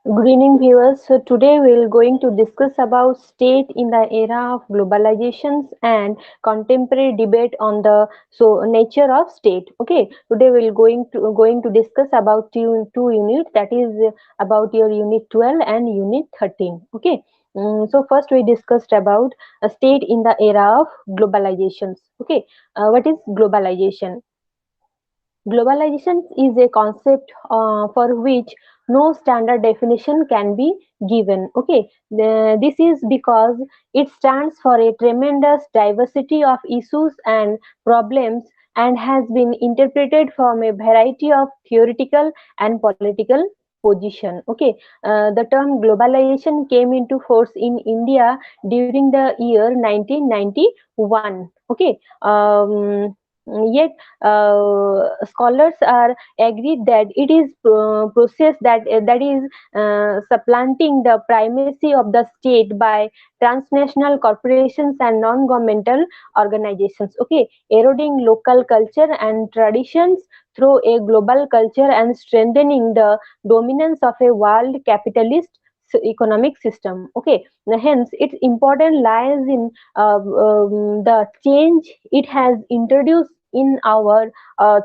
Good evening, viewers. So today we're going to discuss about state in the era of globalizations and contemporary debate on the nature of state. Okay, today we're going to discuss about two units, that is about your unit 12 and unit 13. Okay. So first we discussed about a state in the era of globalizations. Okay, what is globalization? Globalization is a concept for which no standard definition can be given. Okay, this is because it stands for a tremendous diversity of issues and problems and has been interpreted from a variety of theoretical and political position. Okay, the term globalization came into force in India during the year 1991. Okay, yet scholars are agreed that it is process that is supplanting the primacy of the state by transnational corporations and non-governmental organizations. Okay, eroding local culture and traditions through a global culture and strengthening the dominance of a world capitalist economic system. Okay, hence its importance lies in the change it has introduced in our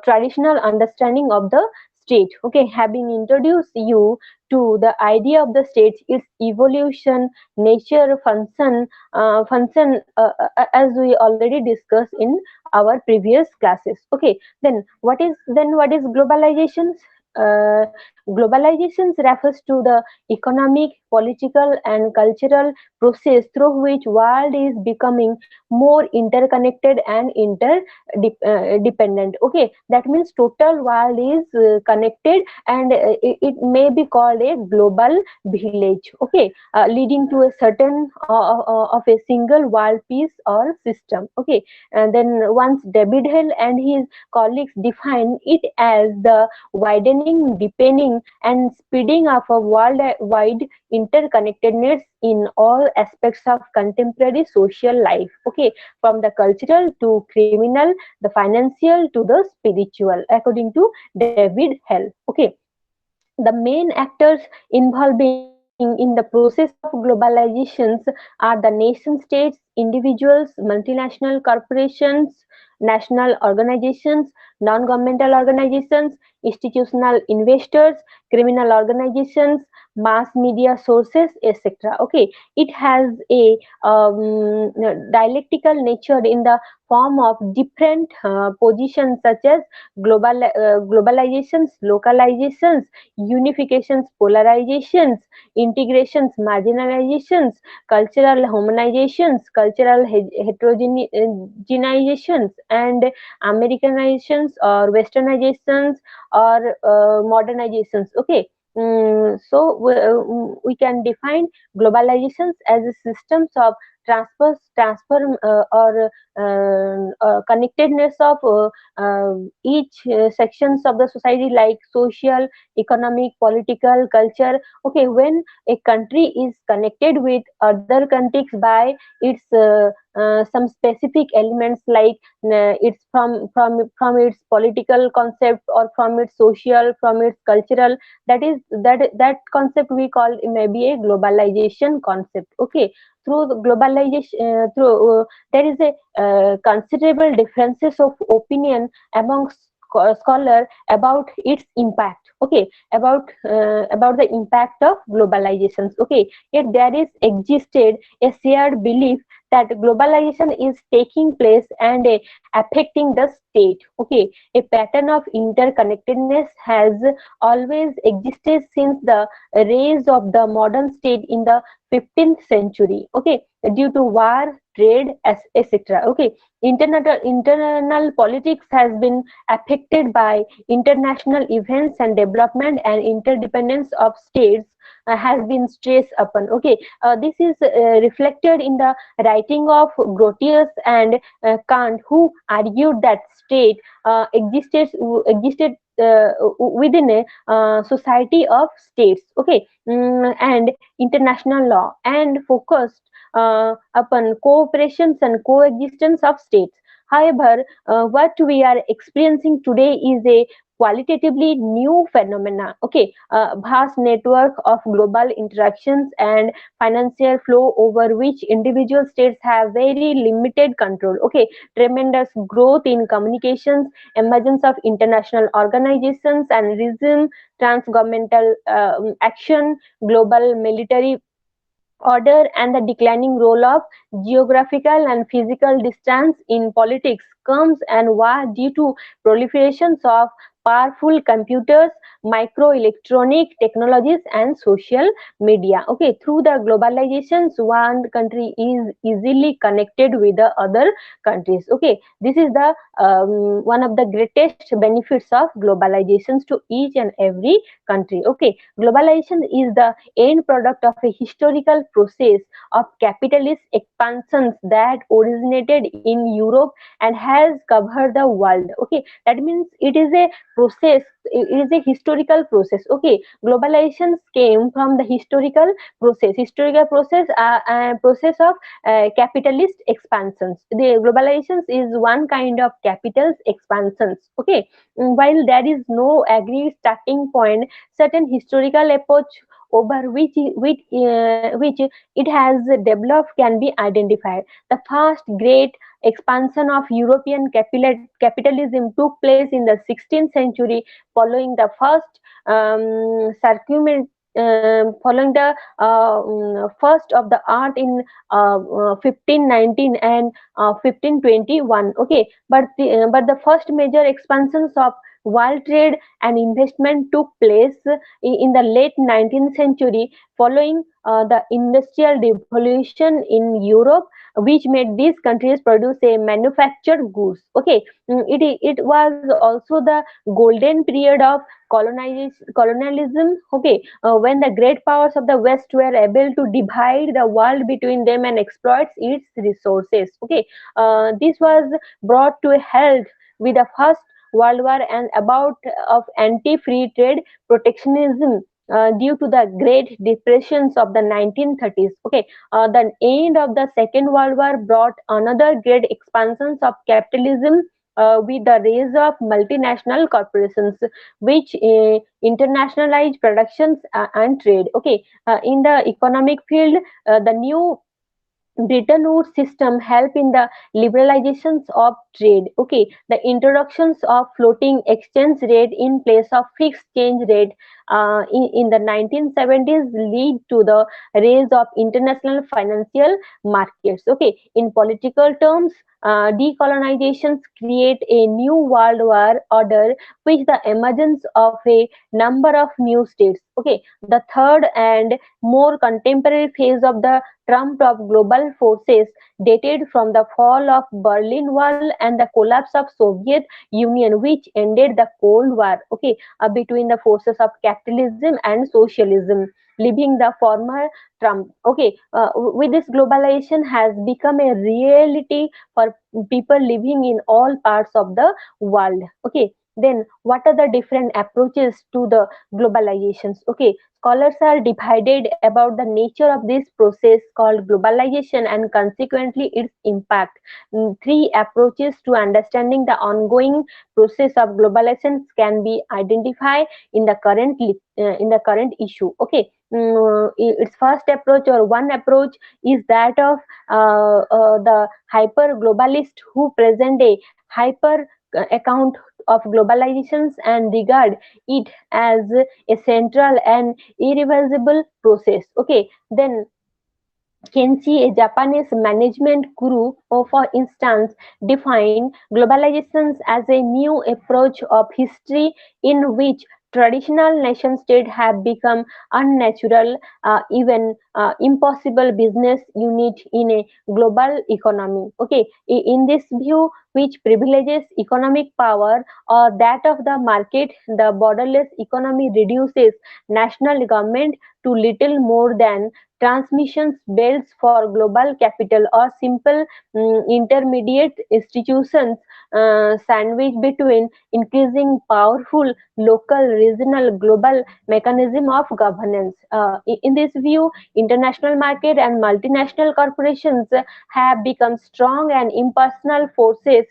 traditional understanding of the state. Okay, having introduced you to the idea of the state, its evolution, nature, function, as we already discussed in our previous classes. Okay, then what is globalization? Globalization refers to the economic, political, and cultural process through which world is becoming more interconnected and interdependent. Okay, that means total world is connected, and it may be called a global village. Okay, leading to a certain of a single world peace or system. Okay, and then once David Hill and his colleagues define it as the widening, deepening, and speeding up of worldwide interconnectedness in all aspects of contemporary social life. Okay, from the cultural to criminal, the financial to the spiritual, according to David Hell. Okay, the main actors involving in the process of globalizations are the nation states, individuals, multinational corporations, national organizations, non-governmental organizations, institutional investors, criminal organizations, mass media sources, etc. Okay, it has a dialectical nature in the form of different positions such as globalizations, localizations, unifications, polarizations, integrations, marginalizations, cultural homogenizations, cultural heterogenizations, and Americanizations or Westernizations or modernizations. Okay. So we can define globalizations as a systems of transfer or connectedness of each sections of the society, like social, economic, political, culture. Okay, when a country is connected with other countries by its some specific elements, like it's from its political concept, or from its social, from its cultural, that concept we call maybe a globalization concept. Okay, through the globalization, through there is a considerable differences of opinion among scholar about its impact. Okay, about the impact of globalizations. Okay, yet there is existed a shared belief that globalization is taking place and affecting the state. Okay, a pattern of interconnectedness has always existed since the rise of the modern state in the 15th century. Okay, due to war, trade, etc. Okay, internal politics has been affected by international events and development, and interdependence of states has been stressed upon. Okay, this is reflected in the writing of Grotius and Kant, who argued that state existed within a society of states. Okay, and international law, and focused upon cooperations and coexistence of states. However, what we are experiencing today is a qualitatively new phenomena. Okay, vast network of global interactions and financial flow over which individual states have very limited control. Okay, tremendous growth in communications, emergence of international organizations and resume transgovernmental action, global military order, and the declining role of geographical and physical distance in politics comes and was due to proliferations of powerful computers, microelectronic technologies, and social media. Okay, through the globalizations, one country is easily connected with the other countries. Okay, this is the one of the greatest benefits of globalizations to each and every country. Okay, globalization is the end product of a historical process of capitalist expansions that originated in Europe and has covered the world. Okay, that means it is a process, it is a historical process. Okay, globalization came from the process of capitalist expansions. The globalizations is one kind of capital's expansions. Okay, while there is no agreed starting point, certain historical approach over which it has developed can be identified. The first great expansion of European capitalism took place in the 16th century, following the first circumvent following the first of the art in 1519 and 1521. Okay, but the first major expansions of world trade and investment took place in the late 19th century, following the industrial revolution in Europe, which made these countries produce a manufactured goods. Okay, it was also the golden period of colonialism. Okay, when the great powers of the West were able to divide the world between them and exploit its resources. Okay, this was brought to a halt with the First World War and about of anti-free trade protectionism due to the Great Depressions of the 1930s. Okay, the end of the Second World War brought another great expansions of capitalism with the rise of multinational corporations, which internationalize productions and trade. Okay, in the economic field, the new Bretton Woods system help in the liberalizations of trade. Okay, the introductions of floating exchange rate in place of fixed change rate in the 1970s lead to the rise of international financial markets. Okay, in political terms, decolonizations create a new world war order, which the emergence of a number of new states. Okay, the third and more contemporary phase of the Trump of global forces dated from the fall of Berlin Wall and the collapse of Soviet Union, which ended the Cold War. Okay, between the forces of capitalism and socialism, leaving the former Trump. Okay, with this globalization has become a reality for people living in all parts of the world. Okay, then what are the different approaches to the globalizations? Okay, scholars are divided about the nature of this process called globalization and consequently its impact. Three approaches to understanding the ongoing process of globalization can be identified in the current issue. Okay, its first approach or one approach is that of the hyper globalist who present a hyper account of globalizations and regard it as a central and irreversible process. Okay, then Kenshi, a Japanese management guru, for instance, defined globalizations as a new approach of history in which traditional nation states have become unnatural, even impossible business unit in a global economy. Okay, in this view, which privileges economic power or that of the market, the borderless economy reduces national government to little more than transmissions belts for global capital, or simple intermediate institutions sandwiched between increasing powerful local, regional, global mechanism of governance. In this view, international market and multinational corporations have become strong and impersonal forces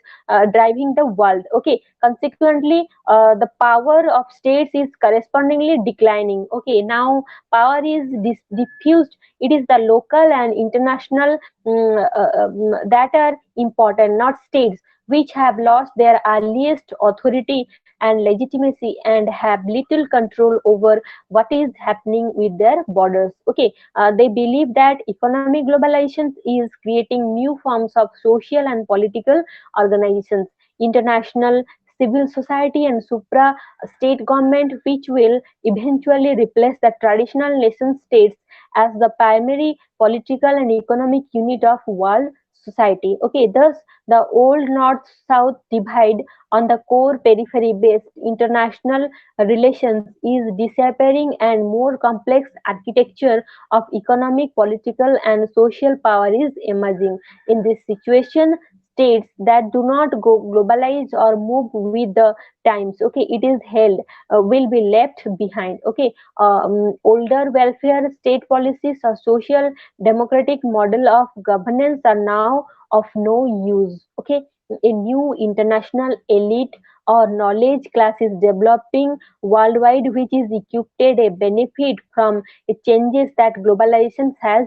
driving the world. Okay, consequently, the power of states is correspondingly declining. Okay, now power is diffused. It is the local and international that are important, not states, which have lost their earliest authority and legitimacy and have little control over what is happening with their borders. Okay, they believe that economic globalization is creating new forms of social and political organizations, international civil society and supra state government, which will eventually replace the traditional nation states as the primary political and economic unit of world society. Okay, thus the old north-south divide on the core periphery-based international relations is disappearing, and more complex architecture of economic, political, and social power is emerging. In this situation, states that do not go globalize or move with the times, okay, it is held, will be left behind. Okay, older welfare state policies or social democratic model of governance are now of no use. Okay, a new international elite or knowledge class is developing worldwide, which is equipped a benefit from the changes that globalization has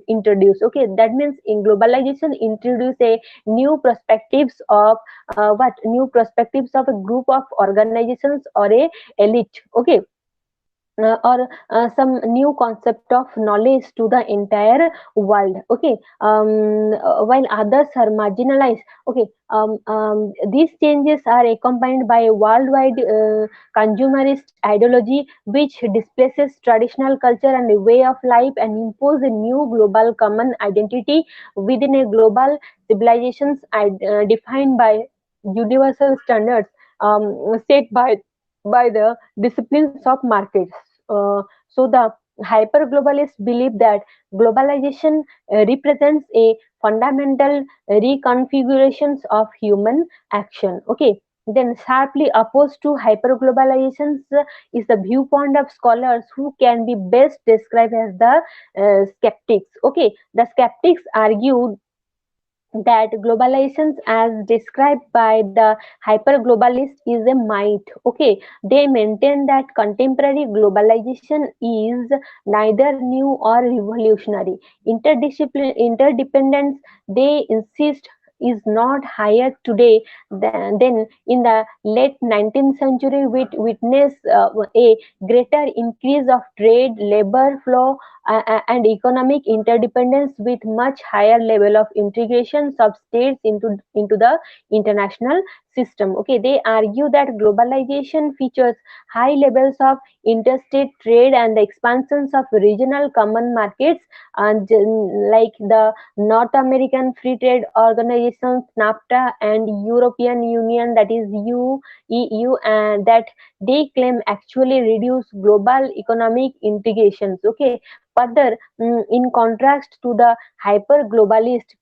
introduced. Okay, that means in globalization introduce a new perspectives of what new perspectives of a group of organizations or a elite. Okay, or some new concept of knowledge to the entire world. Okay, while others are marginalized. Okay, these changes are accompanied by a worldwide consumerist ideology which displaces traditional culture and a way of life and impose a new global common identity within a global civilizations defined by universal standards set by the disciplines of markets. So the hyper-globalists believe that globalization represents a fundamental reconfigurations of human action. Okay. Then sharply opposed to hyperglobalizations is the viewpoint of scholars who can be best described as the skeptics. Okay, the skeptics argue that globalization as described by the hyperglobalist is a myth. Okay, they maintain that contemporary globalization is neither new or revolutionary. Interdependence, they insist, is not higher today than in the late 19th century, which witnessed a greater increase of trade, labor flow, and economic interdependence with much higher level of integration of states into the international system. Okay, they argue that globalization features high levels of interstate trade and the expansions of regional common markets, and like the North American Free Trade Organization NAFTA and European Union, that is EU, and that they claim actually reduce global economic integrations. Okay, further, in contrast to the hyper-globalist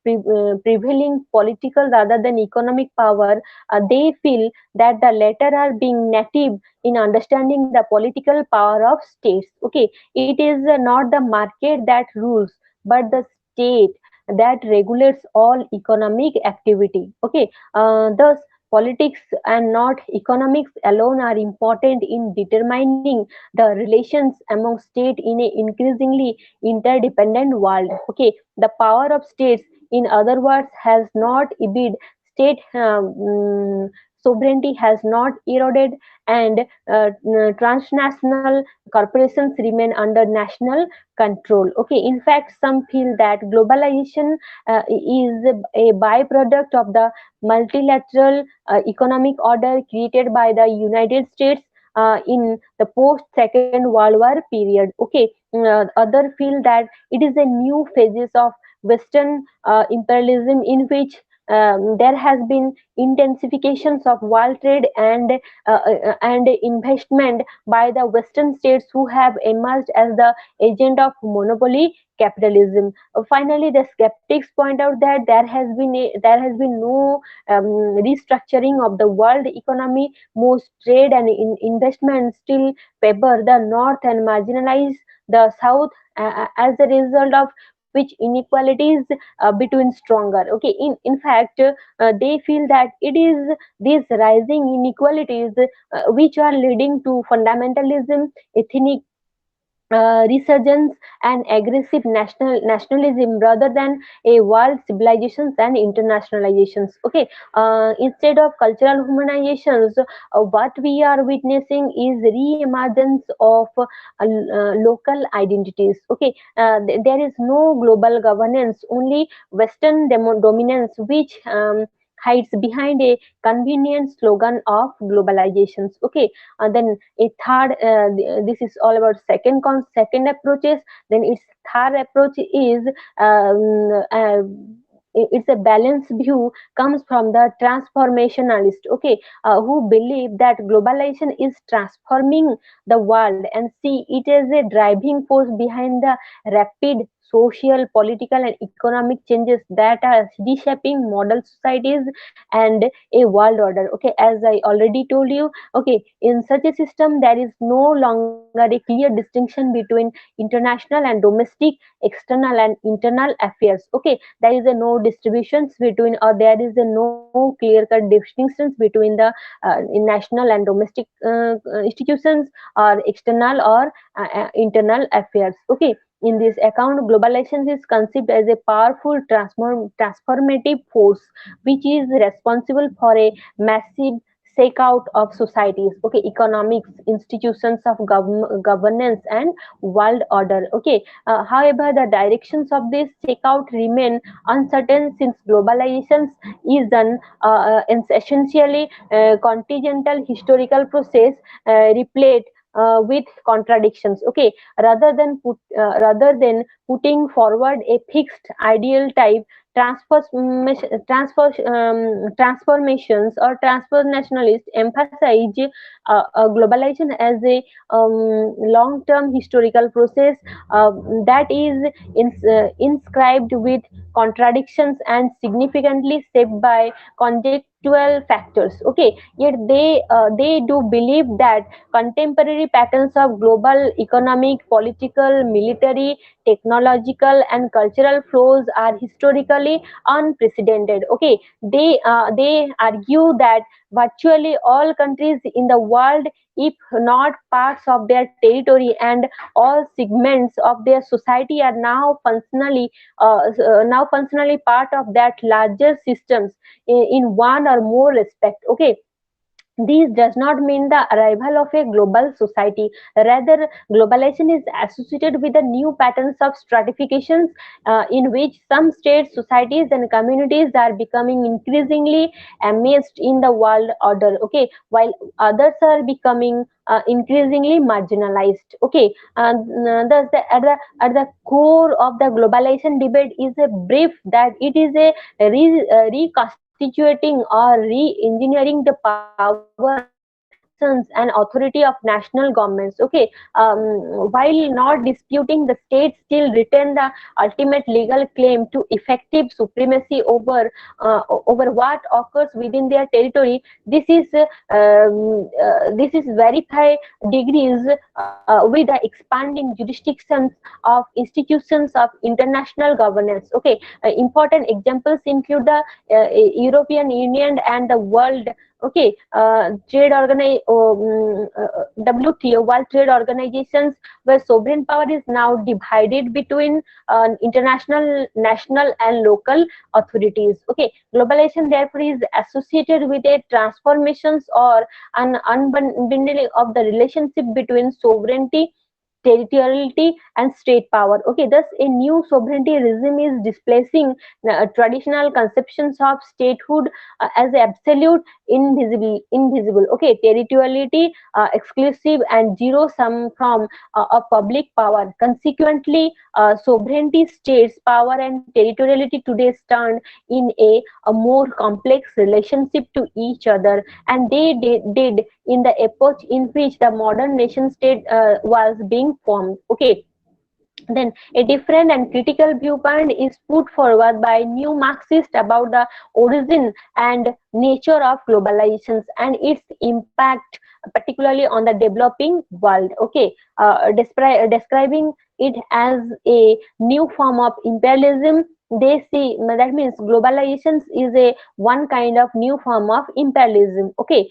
prevailing political rather than economic power, they feel that the latter are being native in understanding the political power of states. Okay, it is not the market that rules, but the state that regulates all economic activity. Okay, thus politics and not economics alone are important in determining the relations among states in a increasingly interdependent world. Okay, the power of states, in other words, has not ebbed. State sovereignty has not eroded, and transnational corporations remain under national control. Okay, in fact, some feel that globalization is a byproduct of the multilateral economic order created by the United States in the post Second World War period. Okay, other feel that it is a new phases of Western imperialism in which there has been intensifications of world trade and investment by the Western states who have emerged as the agent of monopoly capitalism. Finally, the skeptics point out that there has been no restructuring of the world economy. Most trade and investment still favor the north and marginalize the south, as a result of which inequalities between stronger. Okay, in fact, they feel that it is these rising inequalities which are leading to fundamentalism, ethnic resurgence, and aggressive nationalism rather than a world civilizations and internationalizations. Okay, instead of cultural humanizations, what we are witnessing is re-emergence of local identities. Okay, there is no global governance, only Western dominance, which hides behind a convenient slogan of globalizations. Okay, then a third, this is all about second approaches. Then its third approach is it's a balanced view, comes from the transformationalist. Okay, who believe that globalization is transforming the world and see it as a driving force behind the rapid social, political, and economic changes that are reshaping model societies and a world order. Okay, as I already told you, okay, in such a system there is no longer a clear distinction between international and domestic, external and internal affairs. Okay, there is a no distributions between, or there is a no clear cut distinctions between the national and domestic institutions, or external or internal affairs. Okay, in this account, globalization is conceived as a powerful transformative force which is responsible for a massive shake out of societies. Okay, economics, institutions of governance, and world order. Okay, however, the directions of this shake out remain uncertain, since globalization is an essentially continental historical process, replete with contradictions. Okay, rather than putting forward a fixed ideal type, transformations or transformationalists emphasize globalization as a long-term historical process uh, that is inscribed with contradictions and significantly shaped by conjectural factors. Okay, yet they do believe that contemporary patterns of global economic, political, military, technological, and cultural flows are historically unprecedented. Okay, they argue that virtually all countries in the world, if not parts of their territory and all segments of their society, are now functionally part of that larger systems in one or more respect. Okay, this does not mean the arrival of a global society. Rather, globalization is associated with the new patterns of stratifications in which some states, societies, and communities are becoming increasingly enmeshed in the world order. Okay, while others are becoming increasingly marginalized. Okay, thus at the core of the globalization debate is a brief that it is a reconstituting or re-engineering the power, functions, and authority of national governments. Okay, while not disputing, the states still retain the ultimate legal claim to effective supremacy over what occurs within their territory. This is verified degrees with the expanding jurisdictions of institutions of international governance. Okay, important examples include the European Union and the World, okay, WTO, World Trade Organizations, where sovereign power is now divided between international, national, and local authorities. Okay, globalization therefore is associated with a transformations or an unbundling of the relationship between sovereignty, territoriality, and state power. Okay, thus a new sovereignty regime is displacing traditional conceptions of statehood as absolute, invisible, okay, territoriality, exclusive and zero sum from of public power. Consequently, sovereignty, states power and territoriality today stand in a more complex relationship to each other, and they did in the epoch in which the modern nation state was being formed. Okay, then a different and critical viewpoint is put forward by new Marxists about the origin and nature of globalizations and its impact, particularly on the developing world. Okay, describing it as a new form of imperialism. They see that means globalizations is a one kind of new form of imperialism. Okay,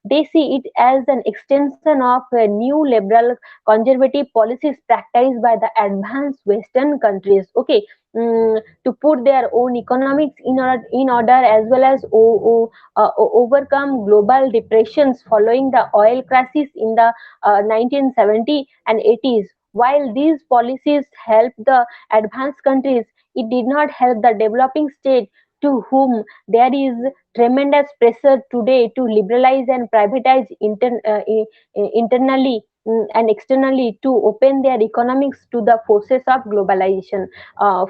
they see it as an extension of a new liberal conservative policies practiced by the advanced Western countries. Okay, to put their own economics in order as well as overcome global depressions following the oil crisis in the 1970 and 80s. While these policies helped the advanced countries, it did not help the developing state, to whom there is tremendous pressure today to liberalize and privatize internally, and externally, to open their economics to the forces of globalization.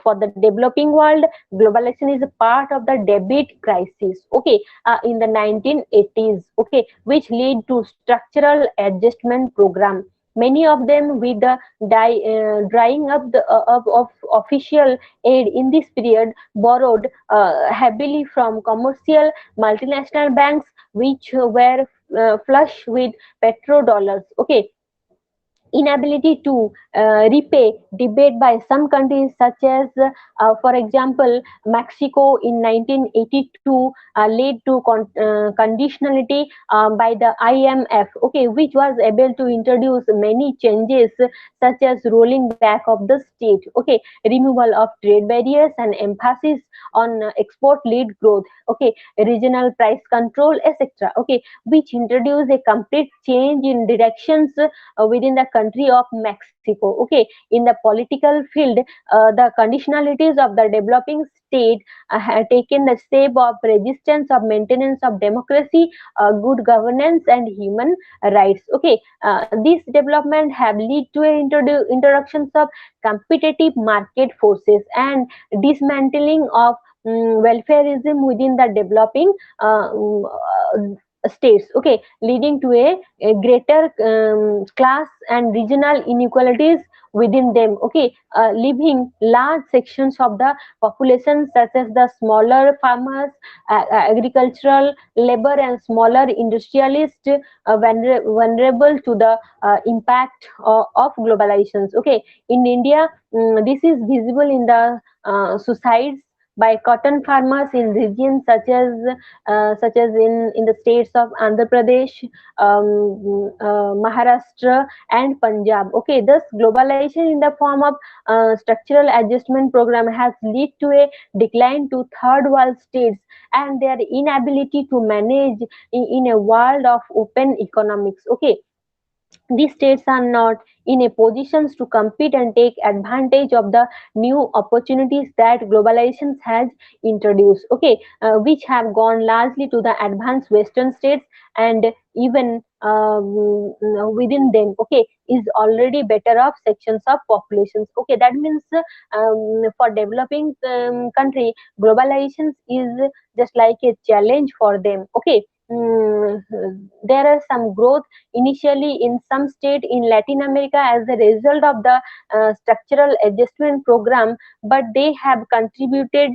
For the developing world, globalization is a part of the debt crisis. Okay, in the 1980s. Okay, which lead to structural adjustment program. Many of them with the drying up of official aid in this period, borrowed heavily from commercial multinational banks, which were flush with petrodollars. Okay, inability to repay debate by some countries such as for example Mexico in 1982 led to conditionality by the IMF, okay, which was able to introduce many changes such as rolling back of the state, okay, removal of trade barriers and emphasis on export lead growth, okay, regional price control, etc., okay, which introduced a complete change in directions within the country of Mexico. Okay, in the political field, the conditionalities of the developing state have taken the shape of resistance of maintenance of democracy, good governance, and human rights. Okay, this development have led to introductions of competitive market forces and dismantling of welfareism within the developing states, okay, leading to a greater class and regional inequalities within them, okay, leaving large sections of the population such as the smaller farmers, agricultural labor and smaller industrialists vulnerable to the impact of globalizations. Okay, in India, this is visible in the suicides by cotton farmers in regions such as in the states of Andhra Pradesh, Maharashtra, and Punjab. Okay, thus globalization in the form of structural adjustment program has led to a decline to third world states and their inability to manage in a world of open economics. Okay, these states are not in a position to compete and take advantage of the new opportunities that globalization has introduced, okay, which have gone largely to the advanced Western states, and even within them, okay, is already better off sections of populations. Okay, that means for developing country, globalization is just like a challenge for them. Okay, there are some growth initially in some state in Latin America as a result of the structural adjustment program, but they have contributed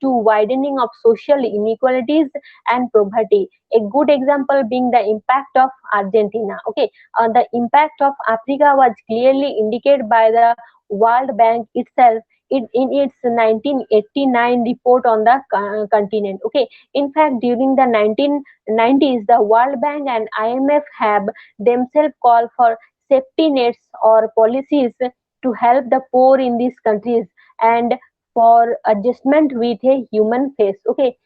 to widening of social inequalities and poverty. A good example being the impact of Argentina. Okay, the impact of Africa was clearly indicated by the World Bank itself in its 1989 report on the continent. Okay, in fact, during the 1990s, the World Bank and IMF have themselves called for safety nets or policies to help the poor in these countries and for adjustment with a human face. Okay,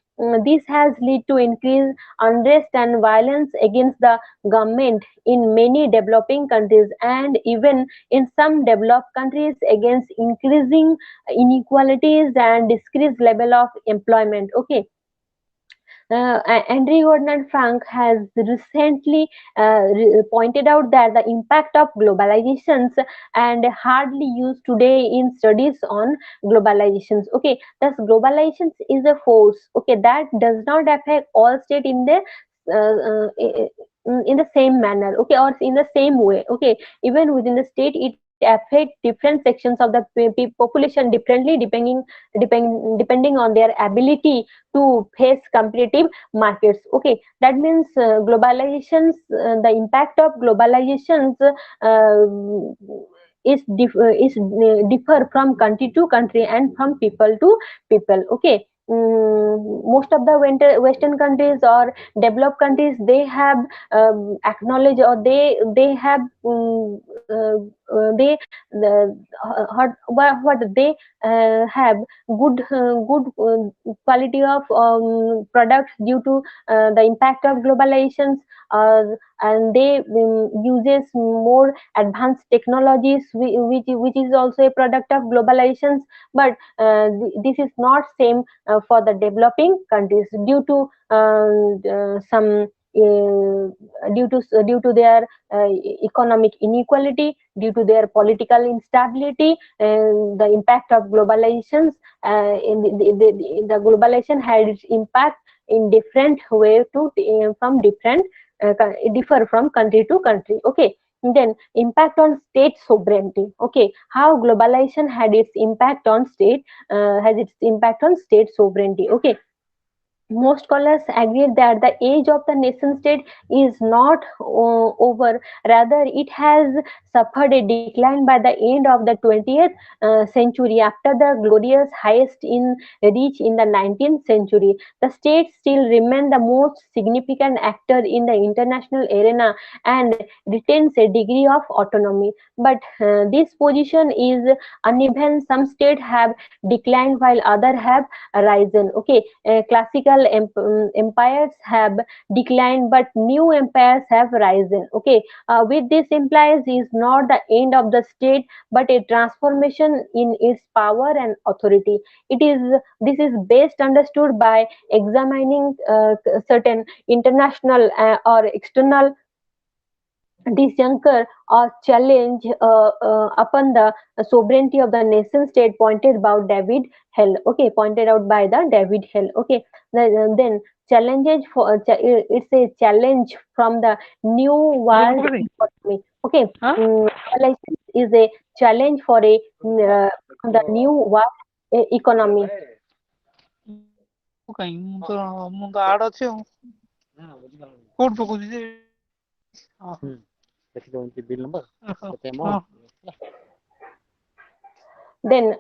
this has led to increased unrest and violence against the government in many developing countries, and even in some developed countries against increasing inequalities and decreased level of employment. Okay, Andrew Gordon Frank has recently pointed out that the impact of globalizations and hardly used today in studies on globalizations. Okay, thus globalizations is a force. Okay, that does not affect all state in the same manner. Okay, or in the same way. Okay, even within the state, it affects different sections of the population differently, depending on their ability to face competitive markets. Okay, that means the impact of globalizations differ from country to country and from people to people. Okay. Most of the Western countries or developed countries, they have acknowledged, or they have they what they have good quality of products due to the impact of globalizations, and they uses more advanced technologies, which is also a product of globalizations. But this is not same for the developing countries, due to some due to their economic inequality, due to their political instability, the impact of globalizations, the globalization had its impact in different way to from different differ from country to country. Okay, then impact on state sovereignty. Okay, how globalization had its impact on state has its impact on state sovereignty. Okay, most scholars agree that the age of the nation state is not over, rather it has suffered a decline by the end of the 20th century, after the glorious highest in reach in the 19th century. The state still remains the most significant actor in the international arena and retains a degree of autonomy. But this position is uneven. Some states have declined while others have risen. Okay, classical empires have declined, but new empires have risen. Okay, with this implies is not the end of the state, but a transformation in its power and authority. It is This is best understood by examining certain international or external disjuncture or challenge upon the sovereignty of the nation state, pointed out by the David Hell. Okay, then challenges it's a challenge from the new world economy. Okay, globalization is a challenge for a from the new world economy. Then,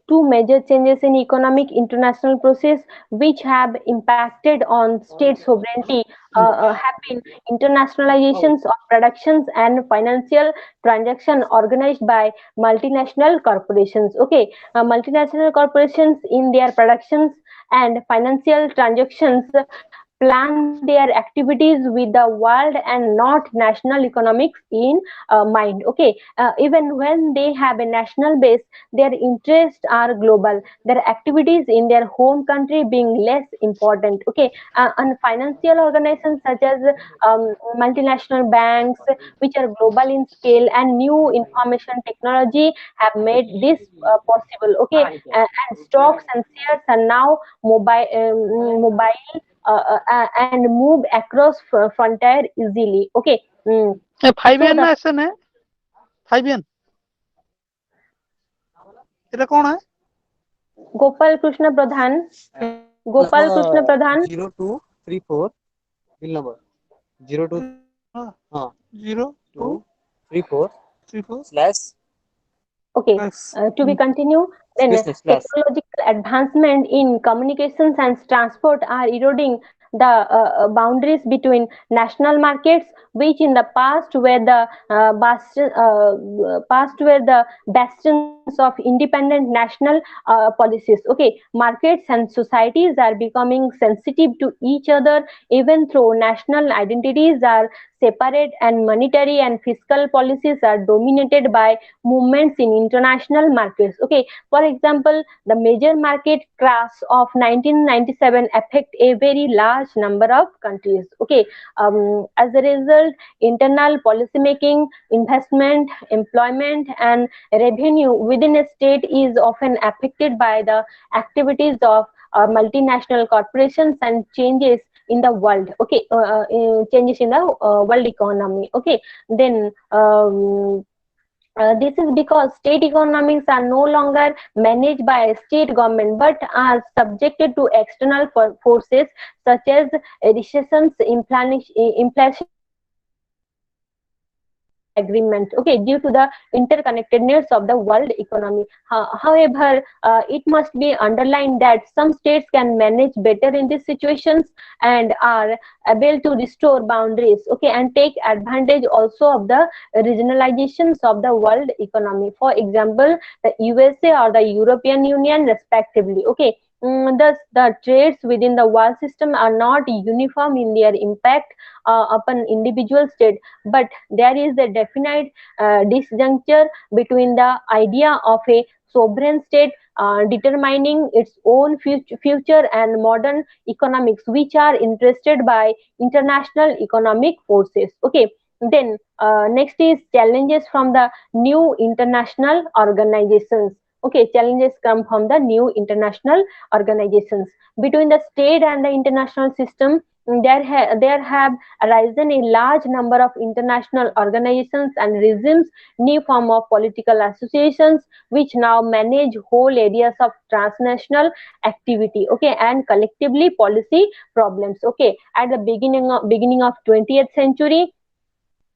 two major changes in economic international process which have impacted on state sovereignty have been internationalizations of productions and financial transaction organized by multinational corporations. Okay, multinational corporations in their productions and financial transactions plan their activities with the world and not national economics in mind. Okay, even when they have a national base, their interests are global, their activities in their home country being less important. Okay, and financial organizations such as multinational banks, which are global in scale, and new information technology have made this possible. Okay, and stocks and shares are now mobile and move across frontier easily. Okay, so the Gopal Krishna Pradhan, Gopal Krishna Pradhan. 0234 bill number 0234 slash Okay, to be continued, then business slash. technological advancement in communications and transport are eroding the boundaries between national markets, which in the past were the bastions of independent national policies. Okay, markets and societies are becoming sensitive to each other, even though national identities are separate, and monetary and fiscal policies are dominated by movements in international markets. Okay, for example, the major market crash of 1997 affect a very large number of countries. Okay, as a result, internal policy making, investment, employment, and revenue within a state is often affected by the activities of multinational corporations and changes in the world. Okay, changes in the world economy. Okay, then this is because state economies are no longer managed by state government but are subjected to external forces such as recessions, inflation, and international agreement. Okay, due to the interconnectedness of the world economy. However, it must be underlined that some states can manage better in these situations and are able to restore boundaries. Okay, and take advantage also of the regionalizations of the world economy. For example, the USA or the European Union, respectively. Okay. Thus, the trades within the world system are not uniform in their impact upon individual state, but there is a definite disjuncture between the idea of a sovereign state determining its own future and modern economics, which are interested by international economic forces. Okay, then next is challenges from the new international organizations. Okay, challenges come from the new international organizations. Between the state and the international system, there have arisen a large number of international organizations and regimes, new form of political associations, which now manage whole areas of transnational activity. Okay, and collectively policy problems. Okay, at the beginning of 20th century,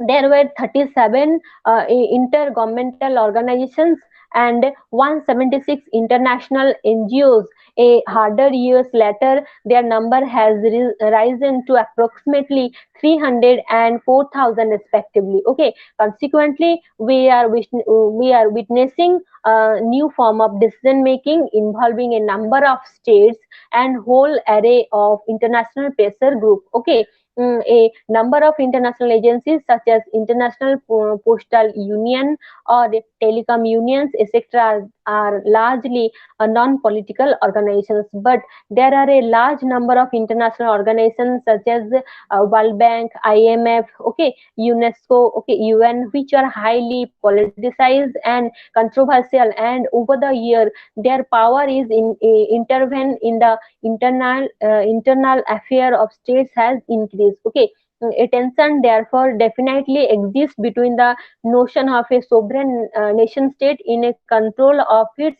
there were 37 intergovernmental organizations and 176 international NGOs. A harder years later, their number has risen to approximately 300 and 4,000 respectively. Okay. Consequently, we are witnessing a new form of decision making involving a number of states and whole array of international pressure group. Okay. A number of international agencies such as International Postal Union or the Telecom Unions, etc., are largely non-political organizations. But there are a large number of international organizations such as World Bank, IMF, okay, UNESCO, okay, UN, which are highly politicized and controversial. And over the year, their power is intervene in the internal affair of states has increased. Okay, a tension therefore definitely exists between the notion of a sovereign nation state in a control of its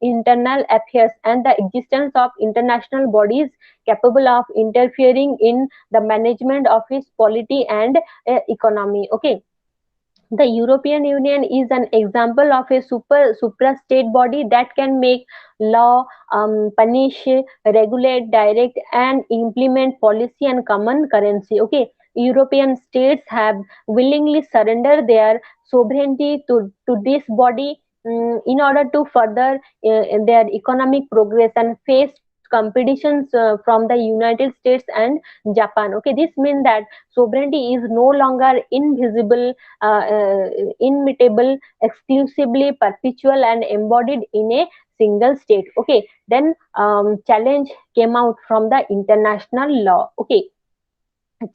internal affairs and the existence of international bodies capable of interfering in the management of its polity and economy. Okay, the European Union is an example of a supra-state body that can make law, punish, regulate, direct, and implement policy and common currency. Okay, European states have willingly surrendered their sovereignty to this body in order to further their economic progress and face competitions from the United States and Japan. Okay, this means that sovereignty is no longer invisible, immutable, exclusively perpetual, and embodied in a single state. Okay, then challenge came out from the international law. Okay,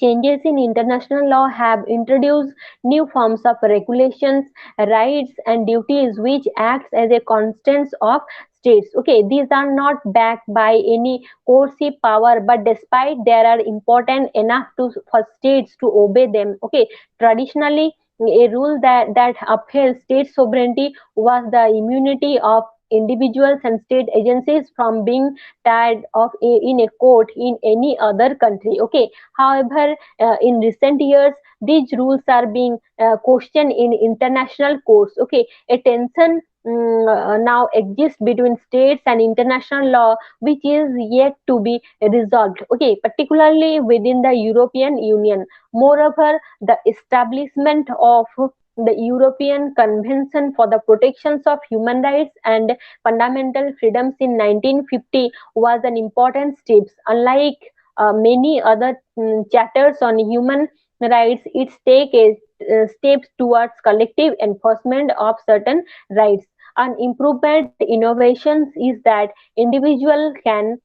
changes in international law have introduced new forms of regulations, rights, and duties which acts as a constants of states. Okay, these are not backed by any coercive power, but despite they are important enough to for states to obey them. Okay, traditionally, a rule that upheld state sovereignty was the immunity of individuals and state agencies from being tried in a court in any other country. Okay, however, in recent years, these rules are being questioned in international courts. Okay, a tension now exists between states and international law, which is yet to be resolved. Okay, particularly within the European Union. Moreover, the establishment of The European Convention for the Protection of Human Rights and Fundamental Freedoms in 1950 was an important step. Unlike many other chapters on human rights, it takes steps towards collective enforcement of certain rights. An improvement innovations is that individual can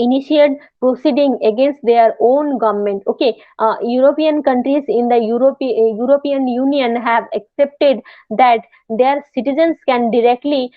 initiate proceeding against their own government. Okay, European countries in the European Union have accepted that their citizens can directly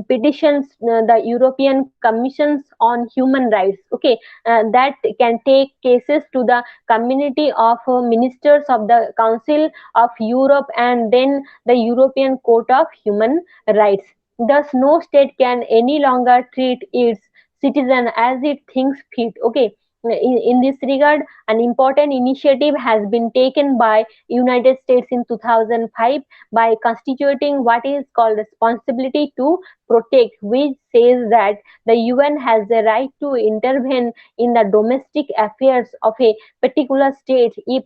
petition the European Commissions on Human Rights. Okay, that can take cases to the community of ministers of the Council of Europe and then the European Court of Human Rights. Thus, no state can any longer treat its citizen as it thinks fit. Okay, in this regard, an important initiative has been taken by United States in 2005 by constituting what is called responsibility to protect, which says that the UN has the right to intervene in the domestic affairs of a particular state if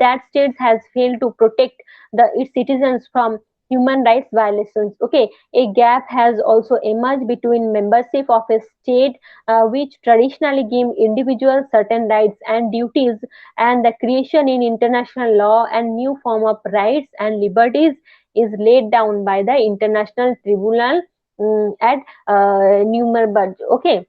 that state has failed to protect its citizens from human rights violations. Okay, a gap has also emerged between membership of a state which traditionally give individuals certain rights and duties and the creation in international law and new form of rights and liberties is laid down by the International Tribunal at Nuremberg. Okay,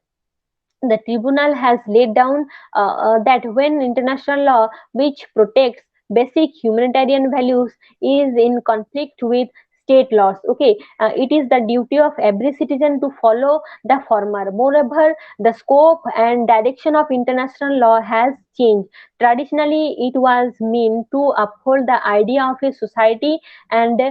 the tribunal has laid down that when international law which protects basic humanitarian values is in conflict with state laws, okay, it is the duty of every citizen to follow the former. Moreover, the scope and direction of international law has changed. Traditionally it was meant to uphold the idea of a society and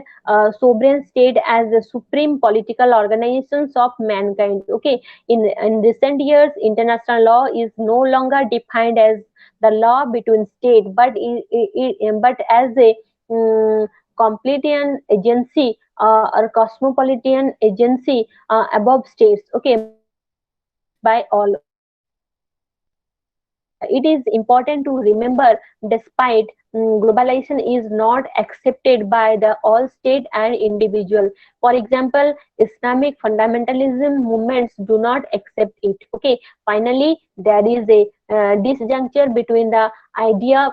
sovereign state as the supreme political organizations of mankind. Okay, in recent years, international law is no longer defined as the law between states, but but as a completion agency or cosmopolitan agency above states. Okay, mandated by all. Okay, it is important to remember, despite globalization is not accepted by the all state and individual. For example, Islamic fundamentalism movements do not accept it. Okay, finally, there is a disjuncture between the idea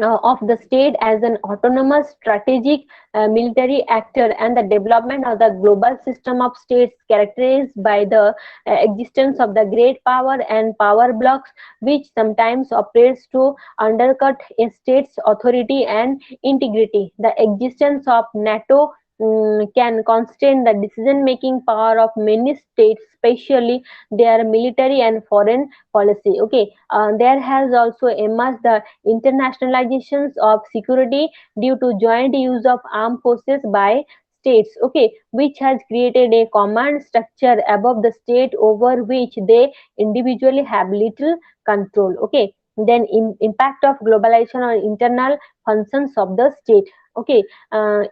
of the state as an autonomous strategic military actor and the development of the global system of states characterized by the existence of the great power and power blocks which sometimes operates to undercut a state's authority and integrity. The existence of NATO can constrain the decision making power of many states, especially their military and foreign policy. Okay, there has also emerged the internationalizations of security due to joint use of armed forces by states, okay, which has created a command structure above the state over which they individually have little control. Okay, then impact of globalization on internal functions of the state. Okay,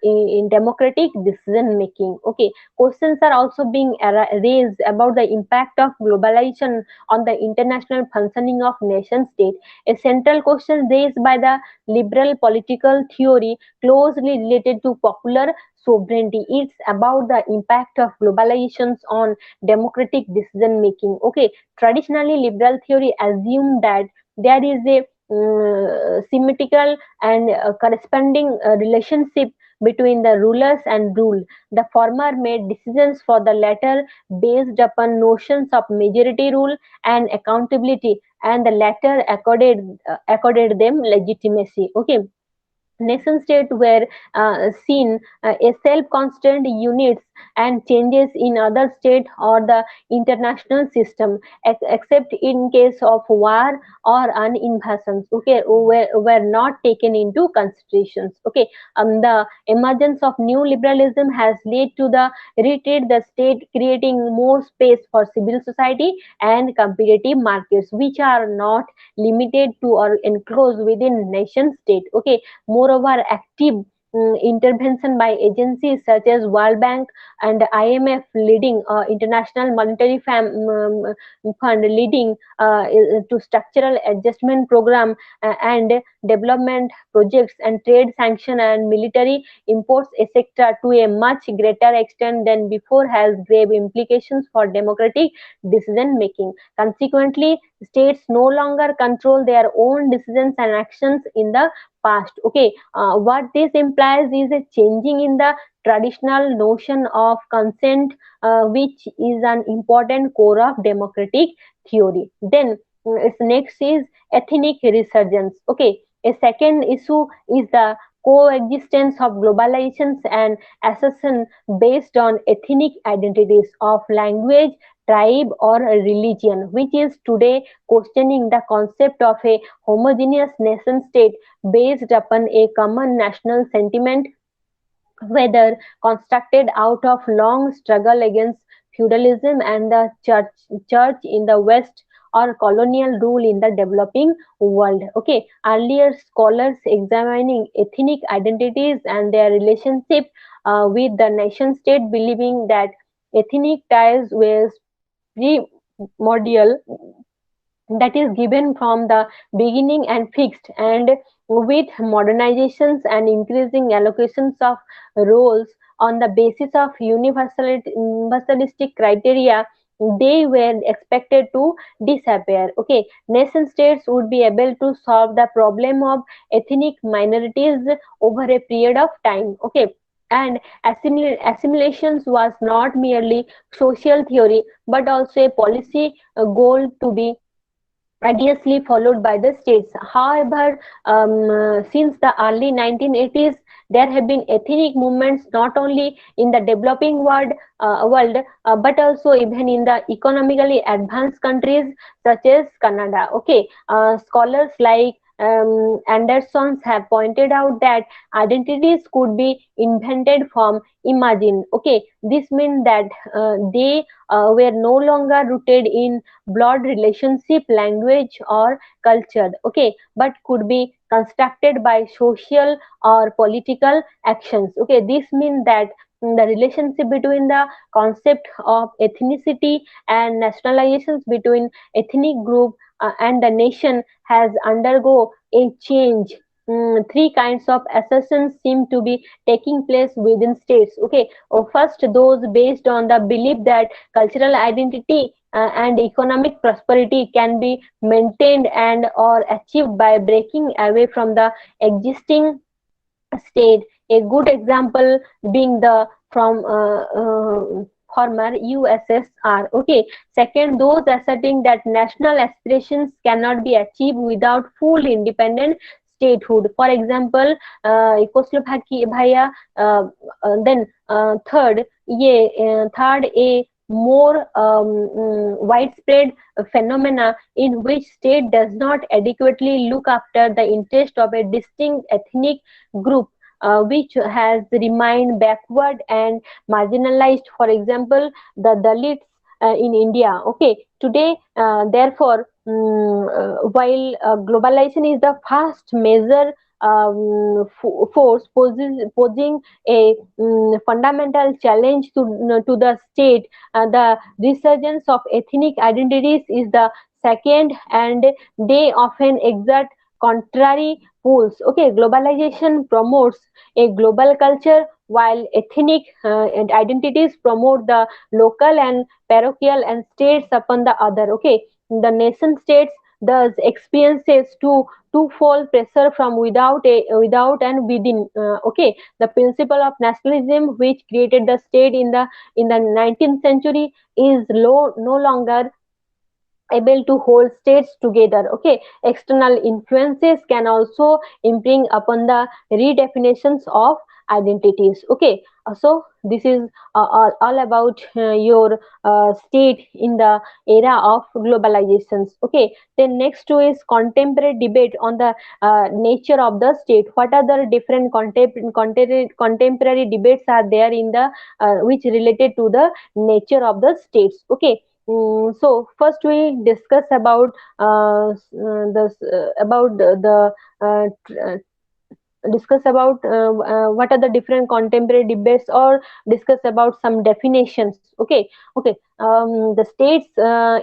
in democratic decision making. Okay, questions are also being raised about the impact of globalization on the international functioning of nation state. A central question raised by the liberal political theory closely related to popular sovereignty. It's about the impact of globalizations on democratic decision making. Okay, traditionally liberal theory assumed that there is a symmetrical and corresponding relationship between the rulers and rule. The former made decisions for the latter based upon notions of majority rule and accountability, and the latter accorded them legitimacy. Okay, nation state were seen as self-constant units and changes in other state or the international system except in case of war or an invasions, okay, were not taken into considerations. Okay, the emergence of new liberalism has led to the retreat the state, creating more space for civil society and competitive markets which are not limited to or enclosed within nation state. Okay, moreover, active intervention by agencies such as World Bank and IMF leading International Monetary Fund leading to structural adjustment program and development projects and trade sanction and military imports etc. to a much greater extent than before has grave implications for democratic decision making. Consequently, states no longer control their own decisions and actions in the past. Okay, what this implies is a changing in the traditional notion of consent, which is an important core of democratic theory. Then its next is ethnic resurgence. Okay, a second issue is the coexistence of globalizations and accession based on ethnic identities of language, tribe, or religion, which is today questioning the concept of a homogeneous nation state based upon a common national sentiment, whether constructed out of long struggle against feudalism and the church in the West or colonial rule in the developing world. Okay, earlier scholars examining ethnic identities and their relationship with the nation state, believing that ethnic ties were primordial, that is given from the beginning and fixed, and with modernizations and increasing allocations of roles on the basis of universalistic criteria, they were expected to disappear. Okay, nation states would be able to solve the problem of ethnic minorities over a period of time. Okay, and assimilations was not merely social theory but also a policy goal to be rigorously followed by the states. However, since the early 1980s, there have been ethnic movements not only in the developing world, but also even in the economically advanced countries such as Canada. Okay, scholars like Andersons have pointed out that identities could be invented from imagine. Okay, this means that they were no longer rooted in blood relationship, language, or culture. Okay, but could be constructed by social or political actions. Okay, this means that the relationship between the concept of ethnicity and nationalizations between ethnic group and the nation has undergo a change. Three kinds of assertions seem to be taking place within states. Okay, first, those based on the belief that cultural identity and economic prosperity can be maintained and or achieved by breaking away from the existing state. A good example being the from former USSR. Okay. Second, those asserting that national aspirations cannot be achieved without full independent statehood. For example, Czechoslovakia. Third, a more widespread phenomena in which state does not adequately look after the interest of a distinct ethnic group, which has remained backward and marginalized. For example, the Dalits in India. Okay, today, therefore, while globalization is the first major force posing a fundamental challenge to the state, the resurgence of ethnic identities is the second, and they often exert contrary pools. Okay, globalization promotes a global culture while ethnic identities promote the local and parochial and states upon the other. Okay, the nation states thus experiences twofold pressure from without and within. Okay, the principle of nationalism which created the state in the 19th century is no longer able to hold states together. Okay, external influences can also impinge upon the redefinitions of identities. Okay, so this is all about your state in the era of globalizations. Okay, then next two is contemporary debate on the nature of the state. What are the different contemporary debates are there in the which related to the nature of the states. Okay, so first we discuss about about the discuss about what are the different contemporary debates, or discuss about some definitions. Okay. The states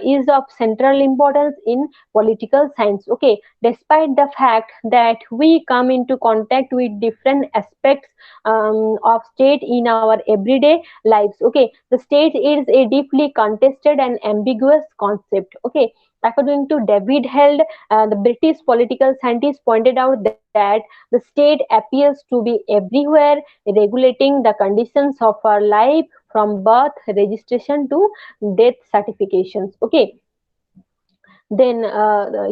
is of central importance in political science. Okay, despite the fact that we come into contact with different aspects of state in our everyday lives. Okay, the state is a deeply contested and ambiguous concept. Okay, according to David Held, the British political scientist pointed out that the state appears to be everywhere, regulating the conditions of our life from birth registration to death certifications. Okay, then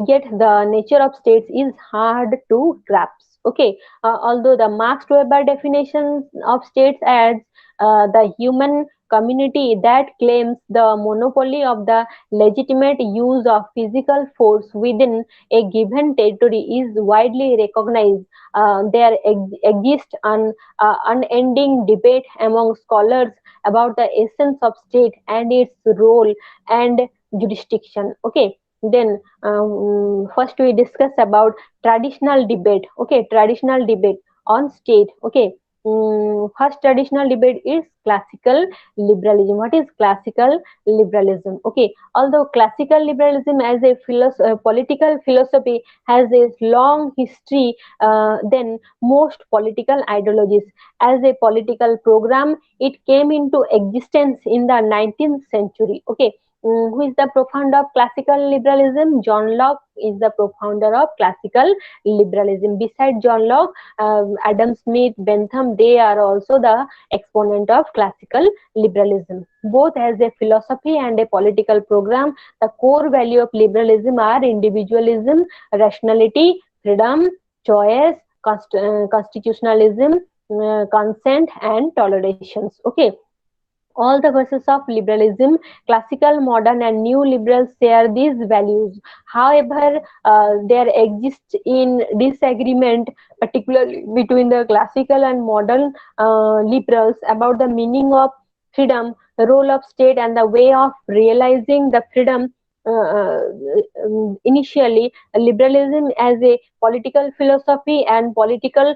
yet the nature of states is hard to grasp. Okay, although the Max Weber definition of states adds the human community that claims the monopoly of the legitimate use of physical force within a given territory is widely recognized. There exists an unending debate among scholars about the essence of state and its role and jurisdiction. Okay, then first we discuss about traditional debate. Okay, traditional debate on state. Okay, first traditional debate is classical liberalism. What is classical liberalism? Okay, although classical liberalism as a political philosophy has a long history than most political ideologies, as a political program it came into existence in the 19th century. Okay, who is the profounder of classical liberalism? John Locke is the profounder of classical liberalism. Besides John Locke, Adam Smith, Bentham, they are also the exponent of classical liberalism. Both as a philosophy and a political program, the core value of liberalism are individualism, rationality, freedom, choice, constitutionalism, consent, and tolerations. Okay, all the verses of liberalism, classical, modern, and new liberals share these values. However, there exists in disagreement, particularly between the classical and modern liberals, about the meaning of freedom, the role of state, and the way of realizing the freedom. Initially, liberalism as a political philosophy and political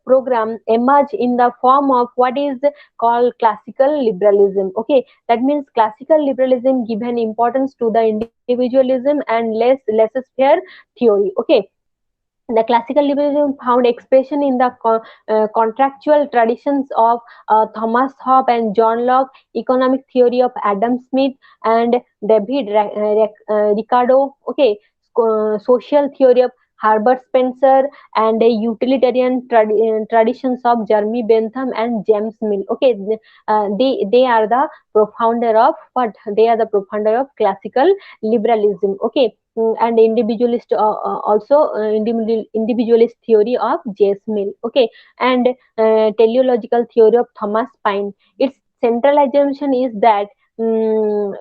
program emerged in the form of what is called classical liberalism. Okay, that means classical liberalism given importance to the individualism and laissez-faire theory. Okay, the classical liberalism found expression in the contractual traditions of Thomas Hobbes and John Locke, economic theory of Adam Smith and David Ricardo. Okay, social theory of Herbert Spencer, and a utilitarian traditions of Jeremy Bentham and James Mill. Okay, they are the profounder of what? They are the profounder of classical liberalism. Okay, and individualist also individualist theory of James Mill. Okay, and teleological theory of Thomas Paine. Its central assumption is that um,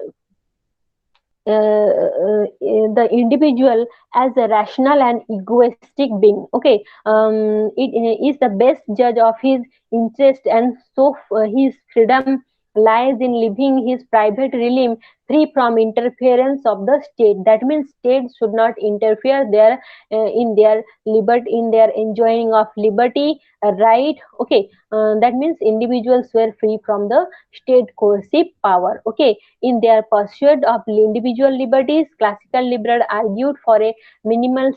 the individual as a rational and egoistic being. Okay, it is the best judge of his interest, and so his freedom lies in living his private realm free from interference of the state. That means state should not interfere there in their liberty, in their enjoying of liberty, right? Okay, that means individuals were free from the state coercive power. Okay, in their pursuit of individual liberties, classical liberals argued for a minimal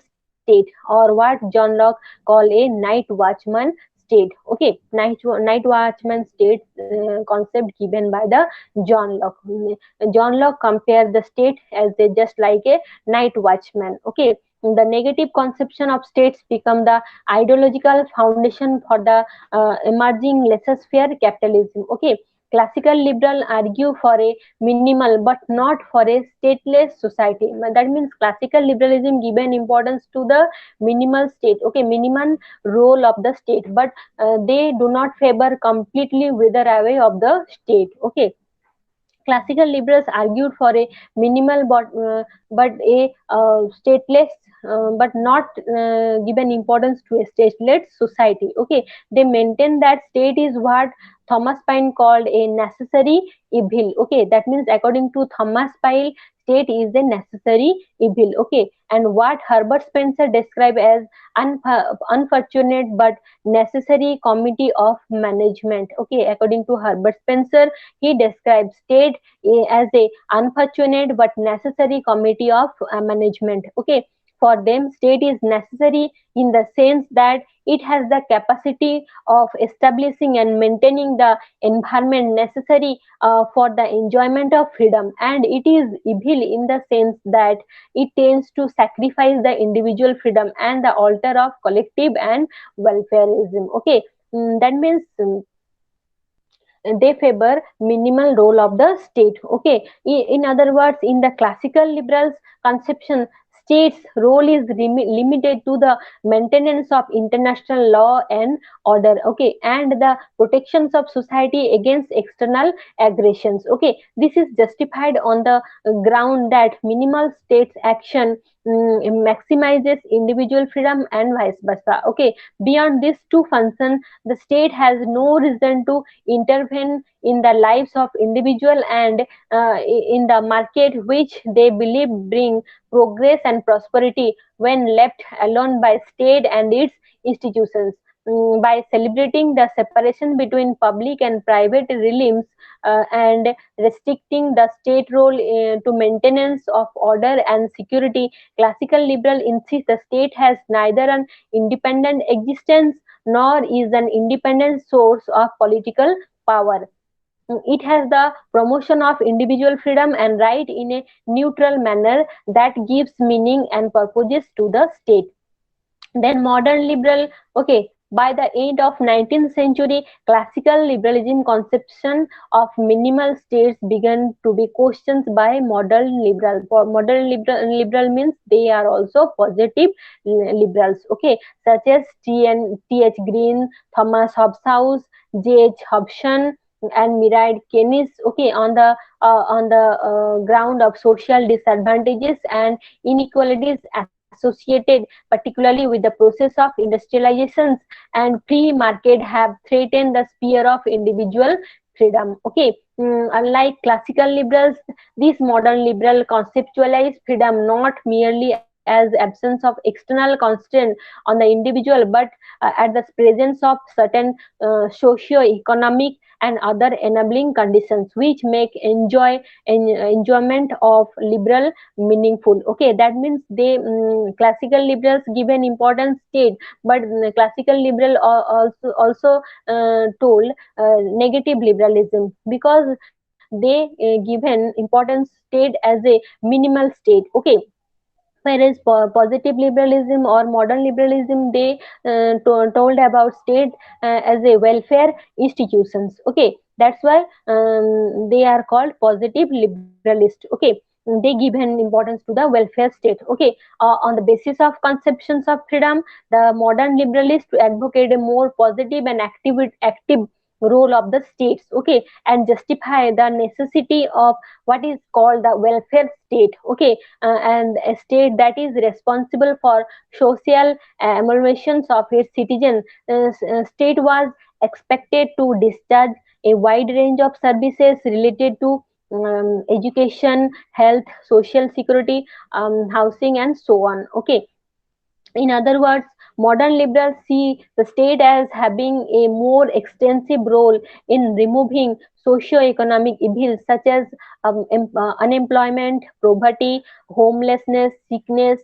state, or what John Locke called a night watchman state. Okay, night watchman state concept given by the John Locke. John Locke compared the state as a just like a night watchman. Okay, the negative conception of states become the ideological foundation for the emerging laissez-faire capitalism. Okay, classical liberal argue for a minimal but not for a stateless society. That means classical liberalism given importance to the minimal state. Okay, minimum role of the state, but they do not favor completely wither away of the state. Okay, classical liberals argued for a minimal but a stateless but not given importance to a stateless society. Okay, they maintain that state is what Thomas Paine called a necessary evil. Okay, that means according to Thomas Paine, state is a necessary evil. Okay, and what Herbert Spencer described as unfortunate but necessary committee of management. Okay, according to Herbert Spencer, he describes state as a unfortunate but necessary committee of management. Okay, for them state is necessary in the sense that it has the capacity of establishing and maintaining the environment necessary for the enjoyment of freedom, and it is evil in the sense that it tends to sacrifice the individual freedom and the altar of collective and welfareism. Okay, that means they favor minimal role of the state. Okay, in other words, in the classical liberals conception, state's role is limited to the maintenance of international law and order. Okay, and the protections of society against external aggressions. Okay, this is justified on the ground that minimal state's action maximizes individual freedom and vice versa. Okay, beyond these two functions, the state has no reason to intervene in the lives of individual and in the market, which they believe bring progress and prosperity when left alone by state and its institutions. By celebrating the separation between public and private realms and restricting the state role to maintenance of order and security, classical liberal insist the state has neither an independent existence nor is an independent source of political power. It has the promotion of individual freedom and right in a neutral manner that gives meaning and purposes to the state. Then modern liberal, okay, by the end of 19th century, classical liberalism conception of minimal states began to be questioned by modern liberal. For modern liberal means they are also positive liberals, okay, such as T.H. Green, Thomas Hobbes, J.H. Hobson, and Murray Keynes, okay, on the ground of social disadvantages and inequalities associated particularly with the process of industrializations and free market have threatened the sphere of individual freedom. Okay, unlike classical liberals, these modern liberal conceptualize freedom not merely as absence of external constraint on the individual, but at the presence of certain socio-economic and other enabling conditions which make enjoyment of liberal meaningful. Okay, that means they classical liberals give an important state, but classical liberal also told negative liberalism because they given importance state as a minimal state. Okay, whereas positive liberalism or modern liberalism they told about state as a welfare institutions. Okay, that's why they are called positive liberalist. Okay, they give an importance to the welfare state. Okay, on the basis of conceptions of freedom, the modern liberalists advocate a more positive and active role of the states. Okay, and justify the necessity of what is called the welfare state. Okay, and a state that is responsible for social emulations of its citizens. State was expected to discharge a wide range of services related to education, health, social security, housing, and so on. Okay, in other words, modern liberals see the state as having a more extensive role in removing socio-economic evils such as unemployment, poverty, homelessness, sickness,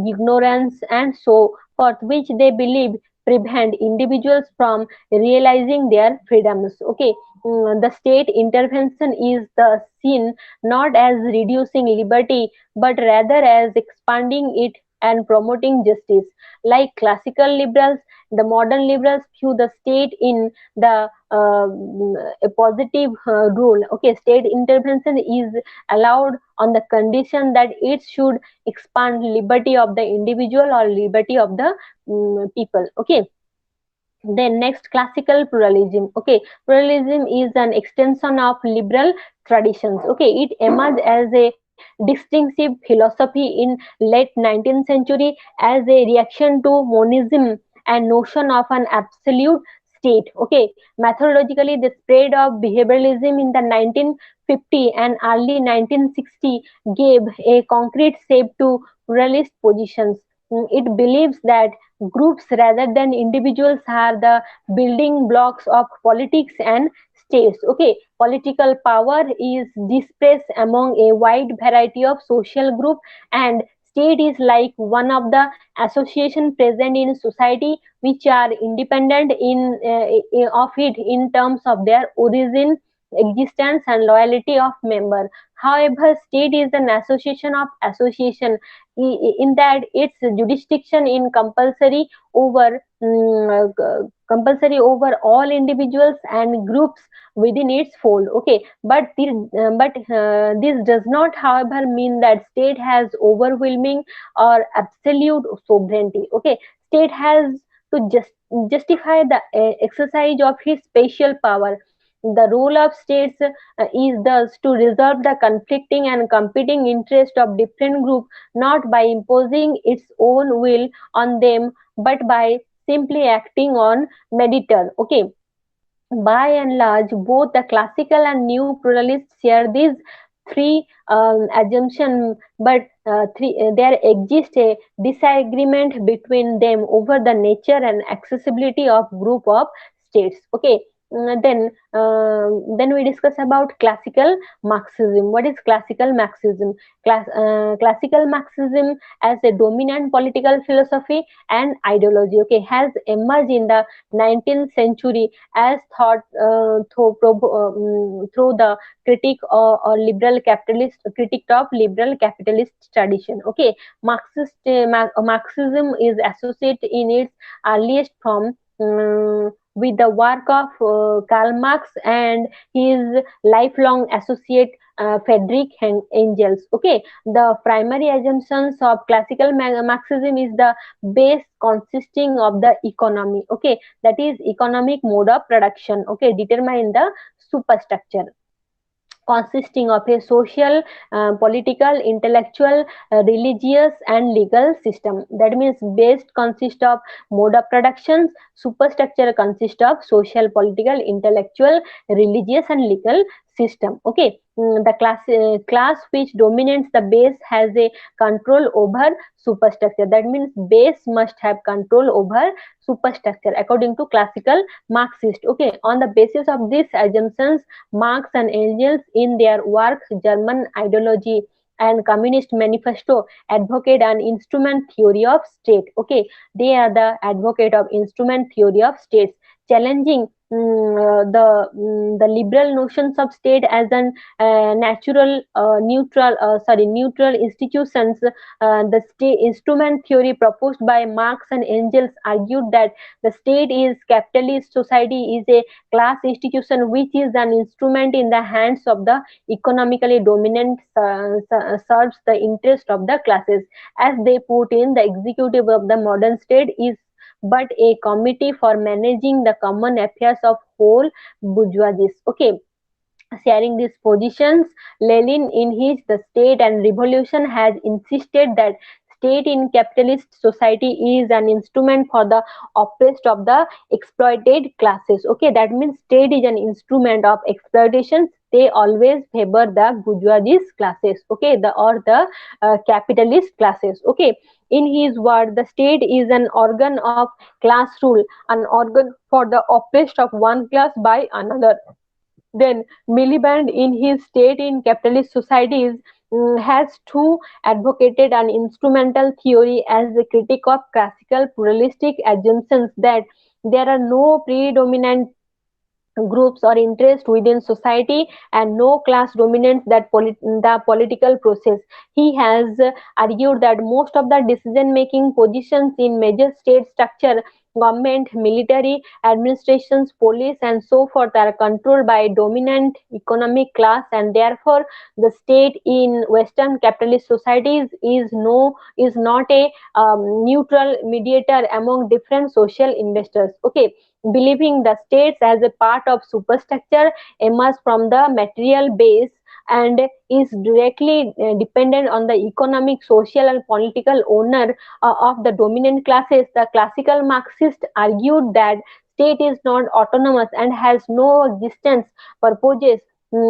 ignorance, and so forth, which they believe prevent individuals from realizing their freedoms. Okay, the state intervention is the seen not as reducing liberty but rather as expanding it and promoting justice. Like classical liberals, the modern liberals view the state in the a positive role. Okay, state intervention is allowed on the condition that it should expand liberty of the individual or liberty of the people. Okay, then next, classical pluralism. Okay, pluralism is an extension of liberal traditions. Okay, it emerged as a distinctive philosophy in late 19th century as a reaction to monism and notion of an absolute state. Okay, methodologically, the spread of behavioralism in the 1950 and early 1960 gave a concrete shape to pluralist positions. It believes that groups rather than individuals are the building blocks of politics and states. Okay, political power is dispersed among a wide variety of social groups, and state is like one of the association present in society which are independent of it in terms of their origin, existence and loyalty of member. However, state is an association of association in that its jurisdiction in compulsory over all individuals and groups within its fold. Okay, but this does not, however, mean that state has overwhelming or absolute sovereignty. Okay, state has to justify the exercise of his special power. The role of states is thus to resolve the conflicting and competing interests of different groups, not by imposing its own will on them, but by simply acting on mediator. Okay, by and large, both the classical and new pluralists share these three assumptions, but there exists a disagreement between them over the nature and accessibility of group of states. Okay. Then we discuss about classical Marxism. What is classical Marxism? Classical Marxism as a dominant political philosophy and ideology, okay, has emerged in the 19th century as thought through the or liberal capitalist critique of liberal capitalist tradition. Okay, Marxism is associated in its earliest form with the work of Karl Marx and his lifelong associate Friedrich Engels. Okay, the primary assumptions of classical Marxism is the base consisting of the economy. Okay, that is economic mode of production. Okay, determine the superstructure consisting of a social, political, intellectual, religious and legal system. That means base consists of mode of productions, superstructure consists of social, political, intellectual, religious and legal system. Okay, the class which dominates the base has a control over superstructure. That means base must have control over superstructure according to classical Marxist. Okay, on the basis of these assumptions, Marx and Engels in their work German Ideology and Communist Manifesto advocate an instrument theory of state. Okay, they are the advocate of instrument theory of states, challenging the liberal notions of state as an neutral institutions. The state instrument theory proposed by Marx and Engels argued that the state is capitalist society is a class institution which is an instrument in the hands of the economically dominant, serves the interest of the classes. As they put in, the executive of the modern state is but a committee for managing the common affairs of whole bourgeoisie. Okay, sharing these positions, Lenin in his The State and Revolution has insisted that state in capitalist society is an instrument for the oppressed of the exploited classes. Okay, that means state is an instrument of exploitation. They always favor the bourgeoisie classes. Okay, the capitalist classes. Okay, in his word, the state is an organ of class rule, an organ for the oppressed of one class by another. Then Miliband, in his State in Capitalist Societies, has too advocated an instrumental theory as a critic of classical pluralistic assumptions that there are no predominant groups or interest within society and no class dominates the political process. He has argued that most of the decision making positions in major state structure, government, military, administrations, police and so forth are controlled by dominant economic class, and therefore the state in western capitalist societies is not a neutral mediator among different social investors. Okay, believing the states as a part of superstructure emerge from the material base and is directly dependent on the economic, social and political owner of the dominant classes. The classical Marxists argued that state is not autonomous and has no existence, purposes,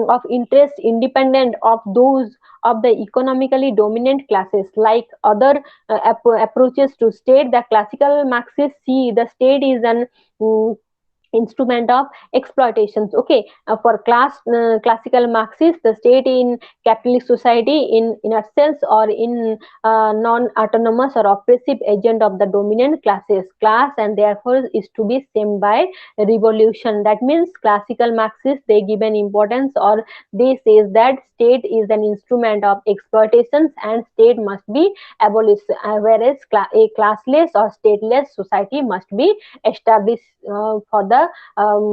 of interest independent of those of the economically dominant classes. Like other approaches to state, the classical Marxists see the state is an mm, instrument of exploitations. Okay, for classical Marxists, the state in capitalist society in a sense or in non-autonomous or oppressive agent of the dominant class, and therefore is to be seen by revolution. That means classical Marxists, they give an importance, or they says that state is an instrument of exploitations and state must be abolished, whereas a classless or stateless society must be established for the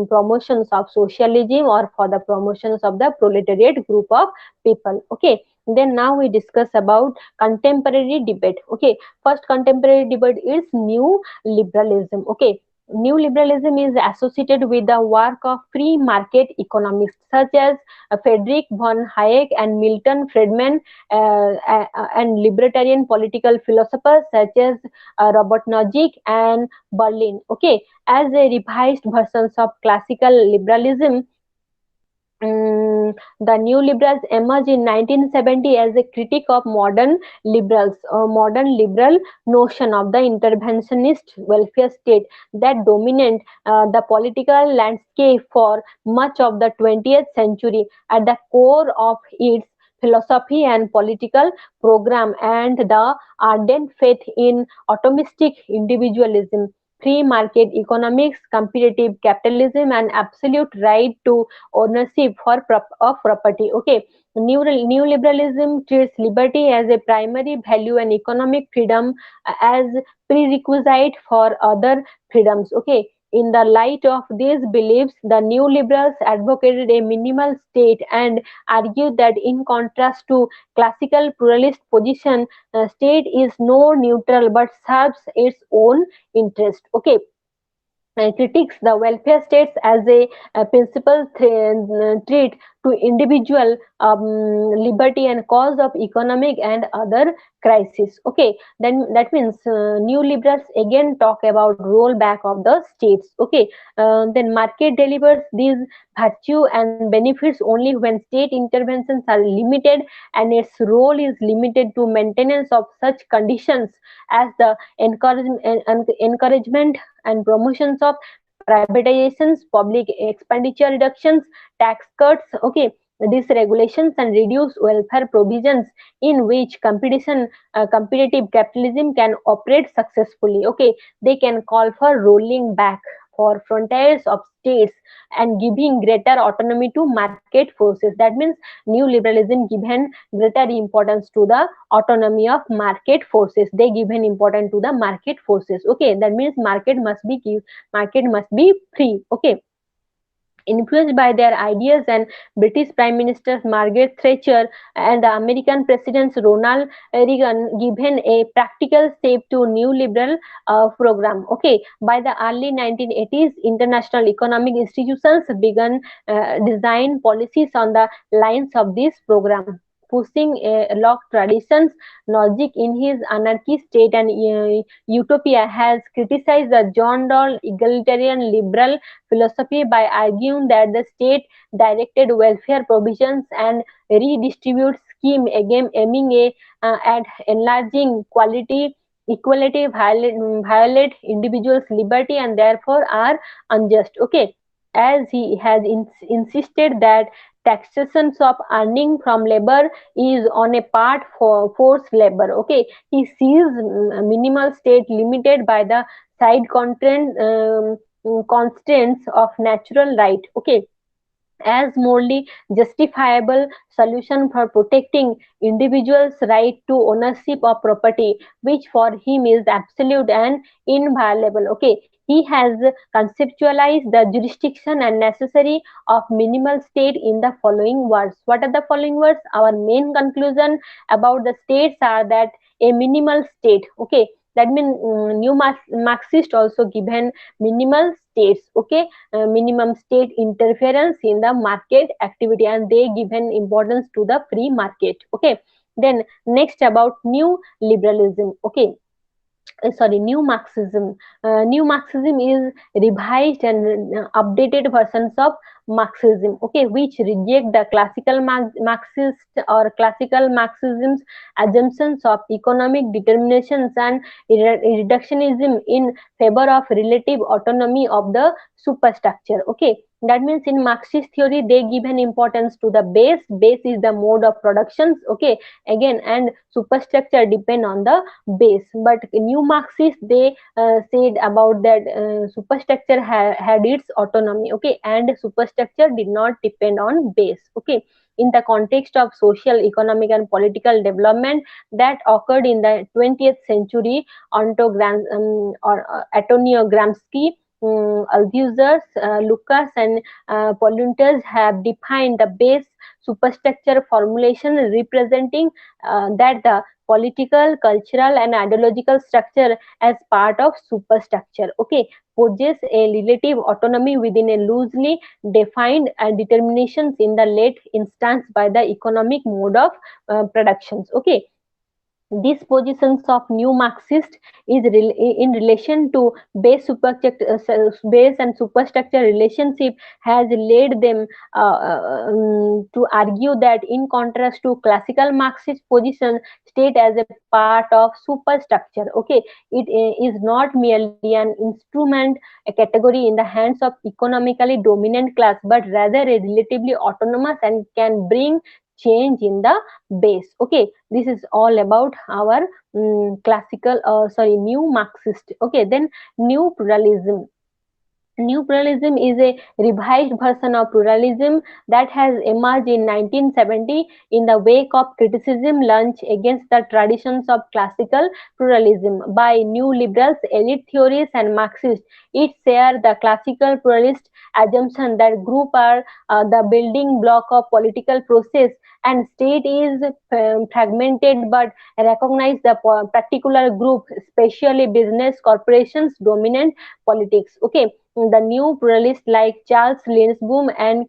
promotions of socialism or for the promotions of the proletariat group of people. Okay, then now we discuss about contemporary debate. Okay, first contemporary debate is new liberalism. Okay, new liberalism is associated with the work of free market economists such as Friedrich von Hayek and Milton Friedman, and libertarian political philosophers such as Robert Nozick and Berlin. Okay, as a revised versions of classical liberalism, the new liberals emerged in 1970 as a critique of modern liberal notion of the interventionist welfare state that dominant the political landscape for much of the 20th century. At the core of its philosophy and political program and the ardent faith in atomistic individualism, free market economics, competitive capitalism, and absolute right to ownership of property. Okay, neoliberalism treats liberty as a primary value and economic freedom as prerequisite for other freedoms. Okay, in the light of these beliefs, the new liberals advocated a minimal state and argued that, in contrast to classical pluralist position, state is no neutral but serves its own interest. Okay, critiques the welfare states as a principal threat to individual liberty and cause of economic and other crises. Okay, then that means new liberals again talk about rollback of the states. Okay, then market delivers these virtue and benefits only when state interventions are limited and its role is limited to maintenance of such conditions as the encouragement and promotions of privatizations, public expenditure reductions, tax cuts. Okay, these regulations and reduce welfare provisions in which competitive capitalism can operate successfully. Okay, they can call for rolling back for frontiers of states and giving greater autonomy to market forces. That means new liberalism given greater importance to the autonomy of market forces. They given importance to the market forces. Okay, that means market must be free. Okay, influenced by their ideas, and British Prime Minister Margaret Thatcher and the American President Ronald Reagan given a practical shape to new liberal program. Okay, by the early 1980s, international economic institutions began design policies on the lines of this program. Pushing Locke traditions, Logic in his Anarchy State and Utopia has criticized the John Dole egalitarian liberal philosophy by arguing that the state directed welfare provisions and redistribute scheme again aiming at enlarging quality equality violate individuals liberty and therefore are unjust. Okay, as he has insisted that taxation of earning from labor is on a part for forced labor. Okay, he sees minimal state limited by the side constraints of natural right. Okay, as morally justifiable solution for protecting individuals' right to ownership of property, which for him is absolute and inviolable. Okay, he has conceptualized the jurisdiction and necessary of minimal state in the following words. What are the following words? Our main conclusion about the states are that a minimal state. Okay, that means new Marxist also given minimal states. Okay, minimum state interference in the market activity, and they given importance to the free market. Okay, then next about new liberalism. Okay, new Marxism. New Marxism is revised and updated versions of Marxism, okay, which reject the classical Marxist or classical Marxism's assumptions of economic determinations and reductionism in favor of relative autonomy of the superstructure. Okay, that means in Marxist theory they give an importance to the base. Base is the mode of productions. Okay, again, and superstructure depend on the base. But new Marxists, they said about that superstructure had its autonomy, okay, and superstructure did not depend on base. Okay, in the context of social, economic, and political development that occurred in the 20th century, Antonio Gramsci, Althusser, Lucas, and Polontas have defined the base superstructure formulation, representing that the political, cultural, and ideological structure as part of superstructure, okay, possess a relative autonomy within a loosely defined determinations in the late instance by the economic mode of productions. Okay, these positions of new Marxist is in relation to base and superstructure relationship has led them to argue that in contrast to classical Marxist position, state as a part of superstructure. Okay, it is not merely an instrument, a category in the hands of economically dominant class, but rather a relatively autonomous and can bring change in the base. Okay, this is all about our new Marxist. Okay, then new pluralism. New pluralism is a revised version of pluralism that has emerged in 1970 in the wake of criticism launched against the traditions of classical pluralism by new liberals, elite theories, and Marxists. It shares the classical pluralist assumption that group are the building block of political process and state is fragmented but recognize the particular group, especially business corporations, dominant politics. Okay, the new pluralists like Charles Linsboom and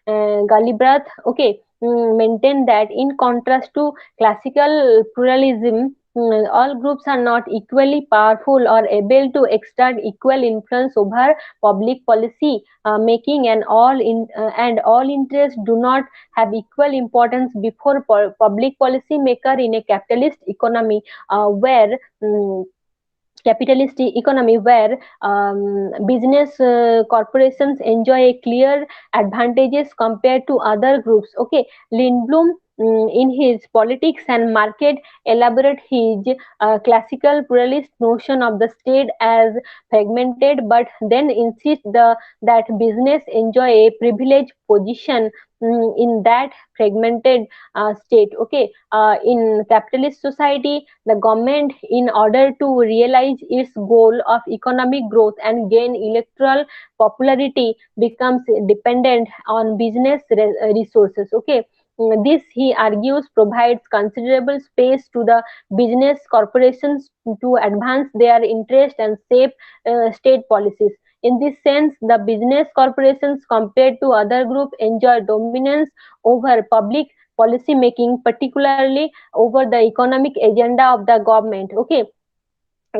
Galibrath, okay, maintain that in contrast to classical pluralism, all groups are not equally powerful or able to exert equal influence over public policy making, and all interests do not have equal importance before public policy maker in a capitalist economy where capitalist economy where business corporations enjoy a clear advantages compared to other groups. Okay, Lindblom in his Politics and Market elaborate his classical pluralist notion of the state as fragmented, but then insist that business enjoy a privileged position in that fragmented state. Okay, in capitalist society, the government, in order to realize its goal of economic growth and gain electoral popularity, becomes dependent on business resources. Okay, this, he argues, provides considerable space to the business corporations to advance their interest and shape state policies. In this sense, the business corporations compared to other groups enjoy dominance over public policy making, particularly over the economic agenda of the government. Okay,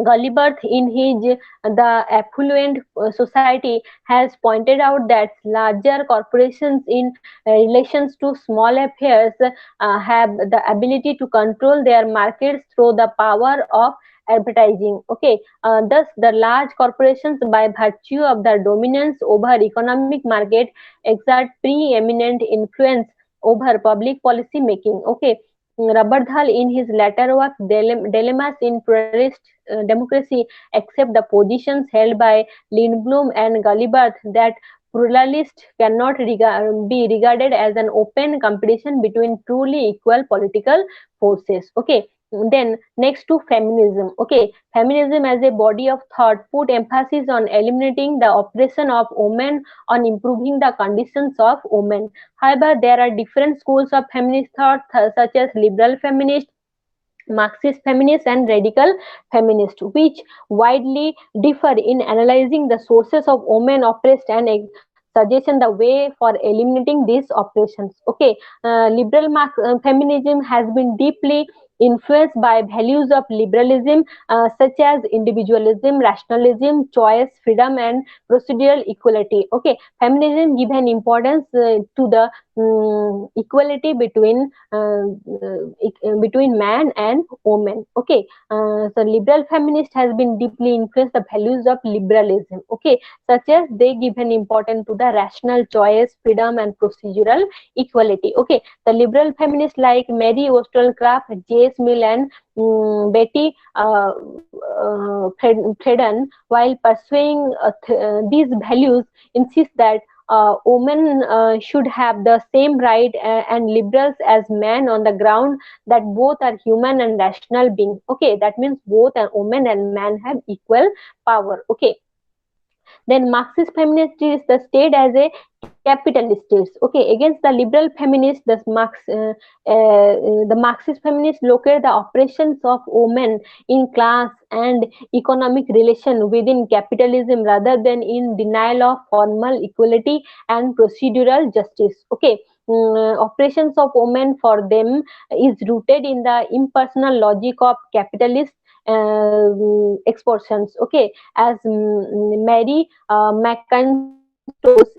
Gulliver, in his The Affluent Society, has pointed out that larger corporations, in relations to small affairs, have the ability to control their markets through the power of advertising. Okay, thus the large corporations, by virtue of their dominance over economic market, exert preeminent influence over public policy making. Okay, Rabardhal, in his later work Dilemmas in Pluralist Democracy, accept the positions held by Lindblom and Gulliver that pluralist cannot be regarded as an open competition between truly equal political forces. Okay, then next to feminism. Okay, feminism as a body of thought put emphasis on eliminating the oppression of women, on improving the conditions of women. However, there are different schools of feminist thought, such as liberal feminist, Marxist feminist, and radical feminist, which widely differ in analyzing the sources of women oppressed and suggestion the way for eliminating these oppressions. Okay, liberal feminism has been deeply influenced by values of liberalism, such as individualism, rationalism, choice, freedom, and procedural equality. Okay, feminism give an importance to the equality between man and woman. Okay, so liberal feminist has been deeply influenced the values of liberalism. Okay, such as they give an importance to the rational choice, freedom, and procedural equality. Okay, the liberal feminists like Mary Wollstonecraft, J.S. Mill, and Betty Friedan, while pursuing these values, insist that women should have the same right and liberals as men on the ground that both are human and rational beings. Okay, that means both a woman and man have equal power. Okay, then Marxist feminist is the state as a capitalist state. Okay, against the liberal feminists, the Marxist feminists locate the operations of women in class and economic relation within capitalism rather than in denial of formal equality and procedural justice. Okay, operations of women for them is rooted in the impersonal logic of capitalist exportions. Okay, as Mary McIntosh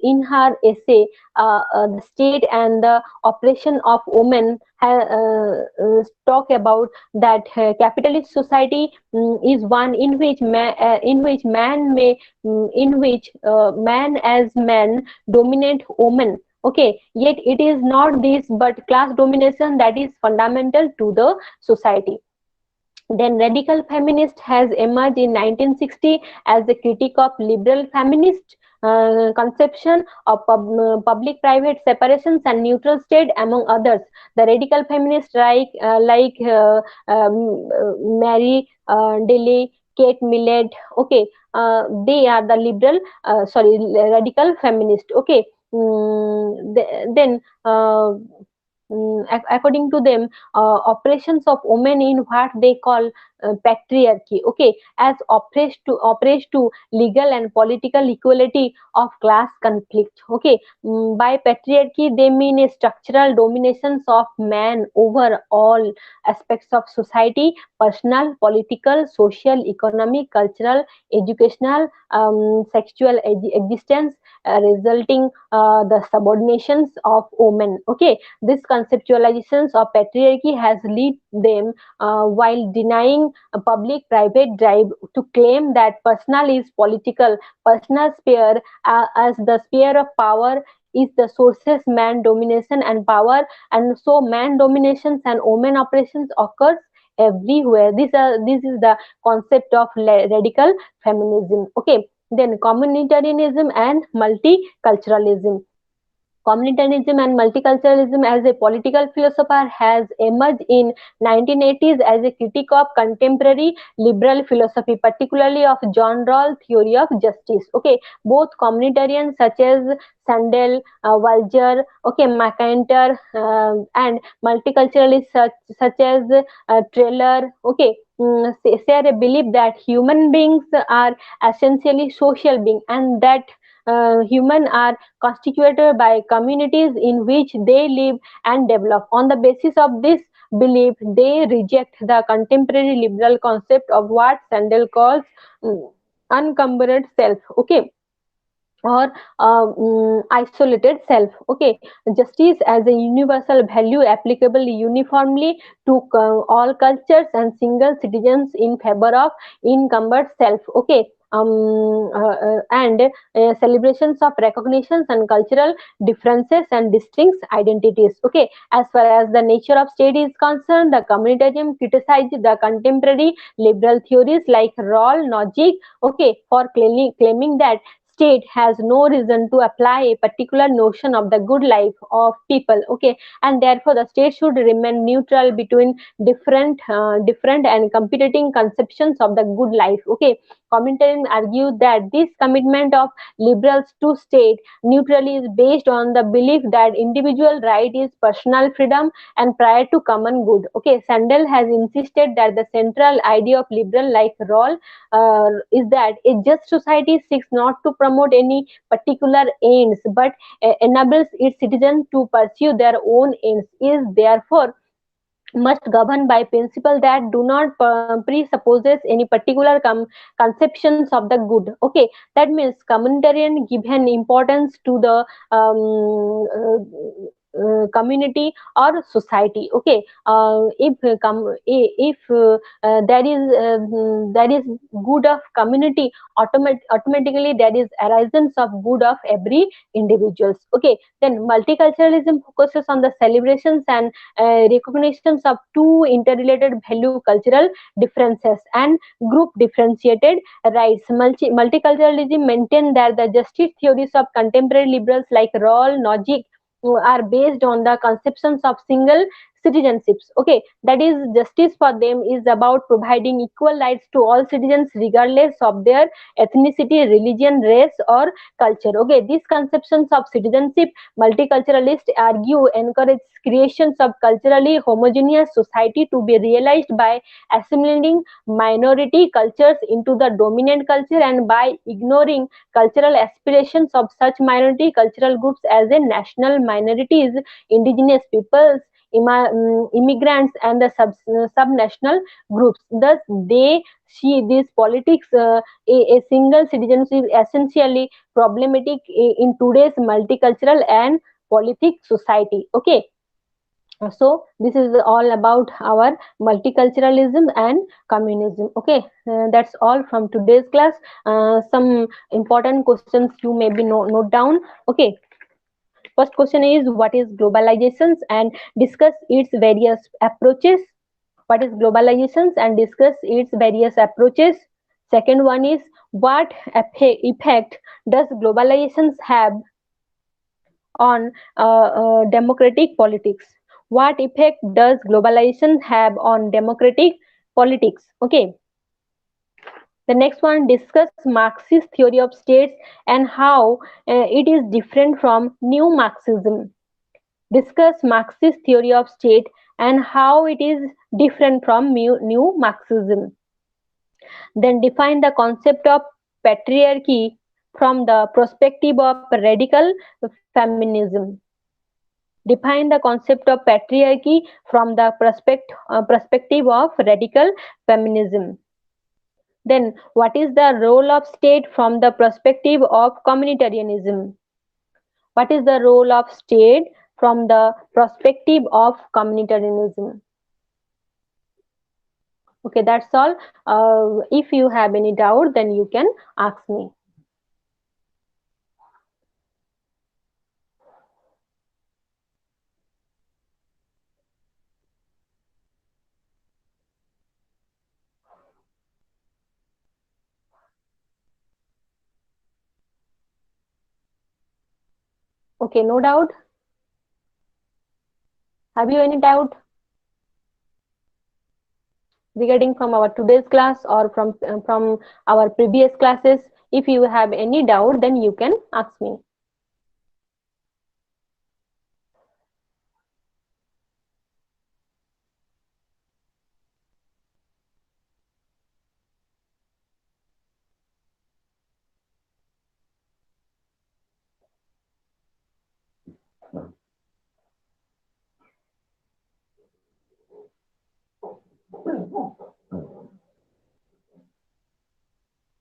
in her essay the state and the operation of women talk about that capitalist society is one in which man may in which man as man dominate women. Okay, yet it is not this but class domination that is fundamental to the society. Then radical feminist has emerged in 1960 as a critique of liberal feminist conception of public-private separations and neutral state, among others. The radical feminists Mary Daly, Kate Millett, okay, they are the radical feminist. Okay, then. According to them, operations of women in what they call patriarchy, okay, as oppressed to legal and political equality of class conflict. Okay, by patriarchy they mean a structural dominations of man over all aspects of society, personal, political, social, economic, cultural, educational, sexual existence, resulting the subordinations of women. Okay, this conceptualizations of patriarchy has led them, while denying a public-private drive, to claim that personal is political, personal sphere as the sphere of power is the sources man domination and power, and so man dominations and women operations occurs everywhere. This is the concept of radical feminism. Okay, then communitarianism and multiculturalism. Communitarianism and multiculturalism as a political philosopher has emerged in 1980s as a critique of contemporary liberal philosophy, particularly of John Rawls' theory of justice. Okay, both communitarians such as Sandel, Walger, okay, McIntyre, and multiculturalists such as Trailer, okay, share a belief that human beings are essentially social beings and that humans are constituted by communities in which they live and develop. On the basis of this belief, they reject the contemporary liberal concept of what Sandel calls uncumbered self. Okay, or isolated self. Okay, justice as a universal value applicable uniformly to all cultures and single citizens in favor of encumbered self. Okay, and celebrations of recognitions and cultural differences and distinct identities. Okay, as far as the nature of state is concerned, the communitarian criticized the contemporary liberal theories like Rawls logic, okay, for claiming that state has no reason to apply a particular notion of the good life of people. Okay, and therefore the state should remain neutral between different and competing conceptions of the good life. Okay, commentarians argue that this commitment of liberals to state neutrality is based on the belief that individual right is personal freedom and prior to common good. Okay, Sandel has insisted that the central idea of liberal like role is that a just society seeks not to promote any particular ends but enables its citizens to pursue their own ends. Is therefore must govern by principle that do not presupposes any particular conceptions of the good. Okay, that means communitarian given importance to the community or society. Okay, if there is good of community, automatically there is arisance of good of every individuals. Okay, then multiculturalism focuses on the celebrations and recognitions of two interrelated value cultural differences and group differentiated rights. Multiculturalism maintains that the justice theories of contemporary liberals like Rawls, Nozick are based on the conceptions of single citizenships. Okay, that is, justice for them is about providing equal rights to all citizens regardless of their ethnicity, religion, race, or culture. Okay, these conceptions of citizenship, multiculturalists argue, encourage creations of culturally homogeneous society to be realized by assimilating minority cultures into the dominant culture and by ignoring cultural aspirations of such minority cultural groups as a national minorities, indigenous peoples, immigrants, and the subnational groups. Thus, they see these politics, a single citizenship essentially problematic in today's multicultural and politic society. Okay, so this is all about our multiculturalism and communism. Okay, that's all from today's class. Some important questions you maybe note down. Okay, first question is, what is globalizations and discuss its various approaches. What is globalizations and discuss its various approaches. Second one is, what effect does globalizations have on democratic politics. What effect does globalization have on democratic politics? Okay. The next one, discuss Marxist theory of states and how it is different from new Marxism. Discuss Marxist theory of state and how it is different from new Marxism. Then define the concept of patriarchy from the perspective of radical feminism. Define the concept of patriarchy from the perspective of radical feminism. Then, what is the role of state from the perspective of communitarianism? What is the role of state from the perspective of communitarianism? Okay, that's all. If you have any doubt, then you can ask me. Okay, no doubt. Have you any doubt regarding from our today's class or from our previous classes? If you have any doubt, then you can ask me.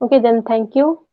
Okay, then thank you.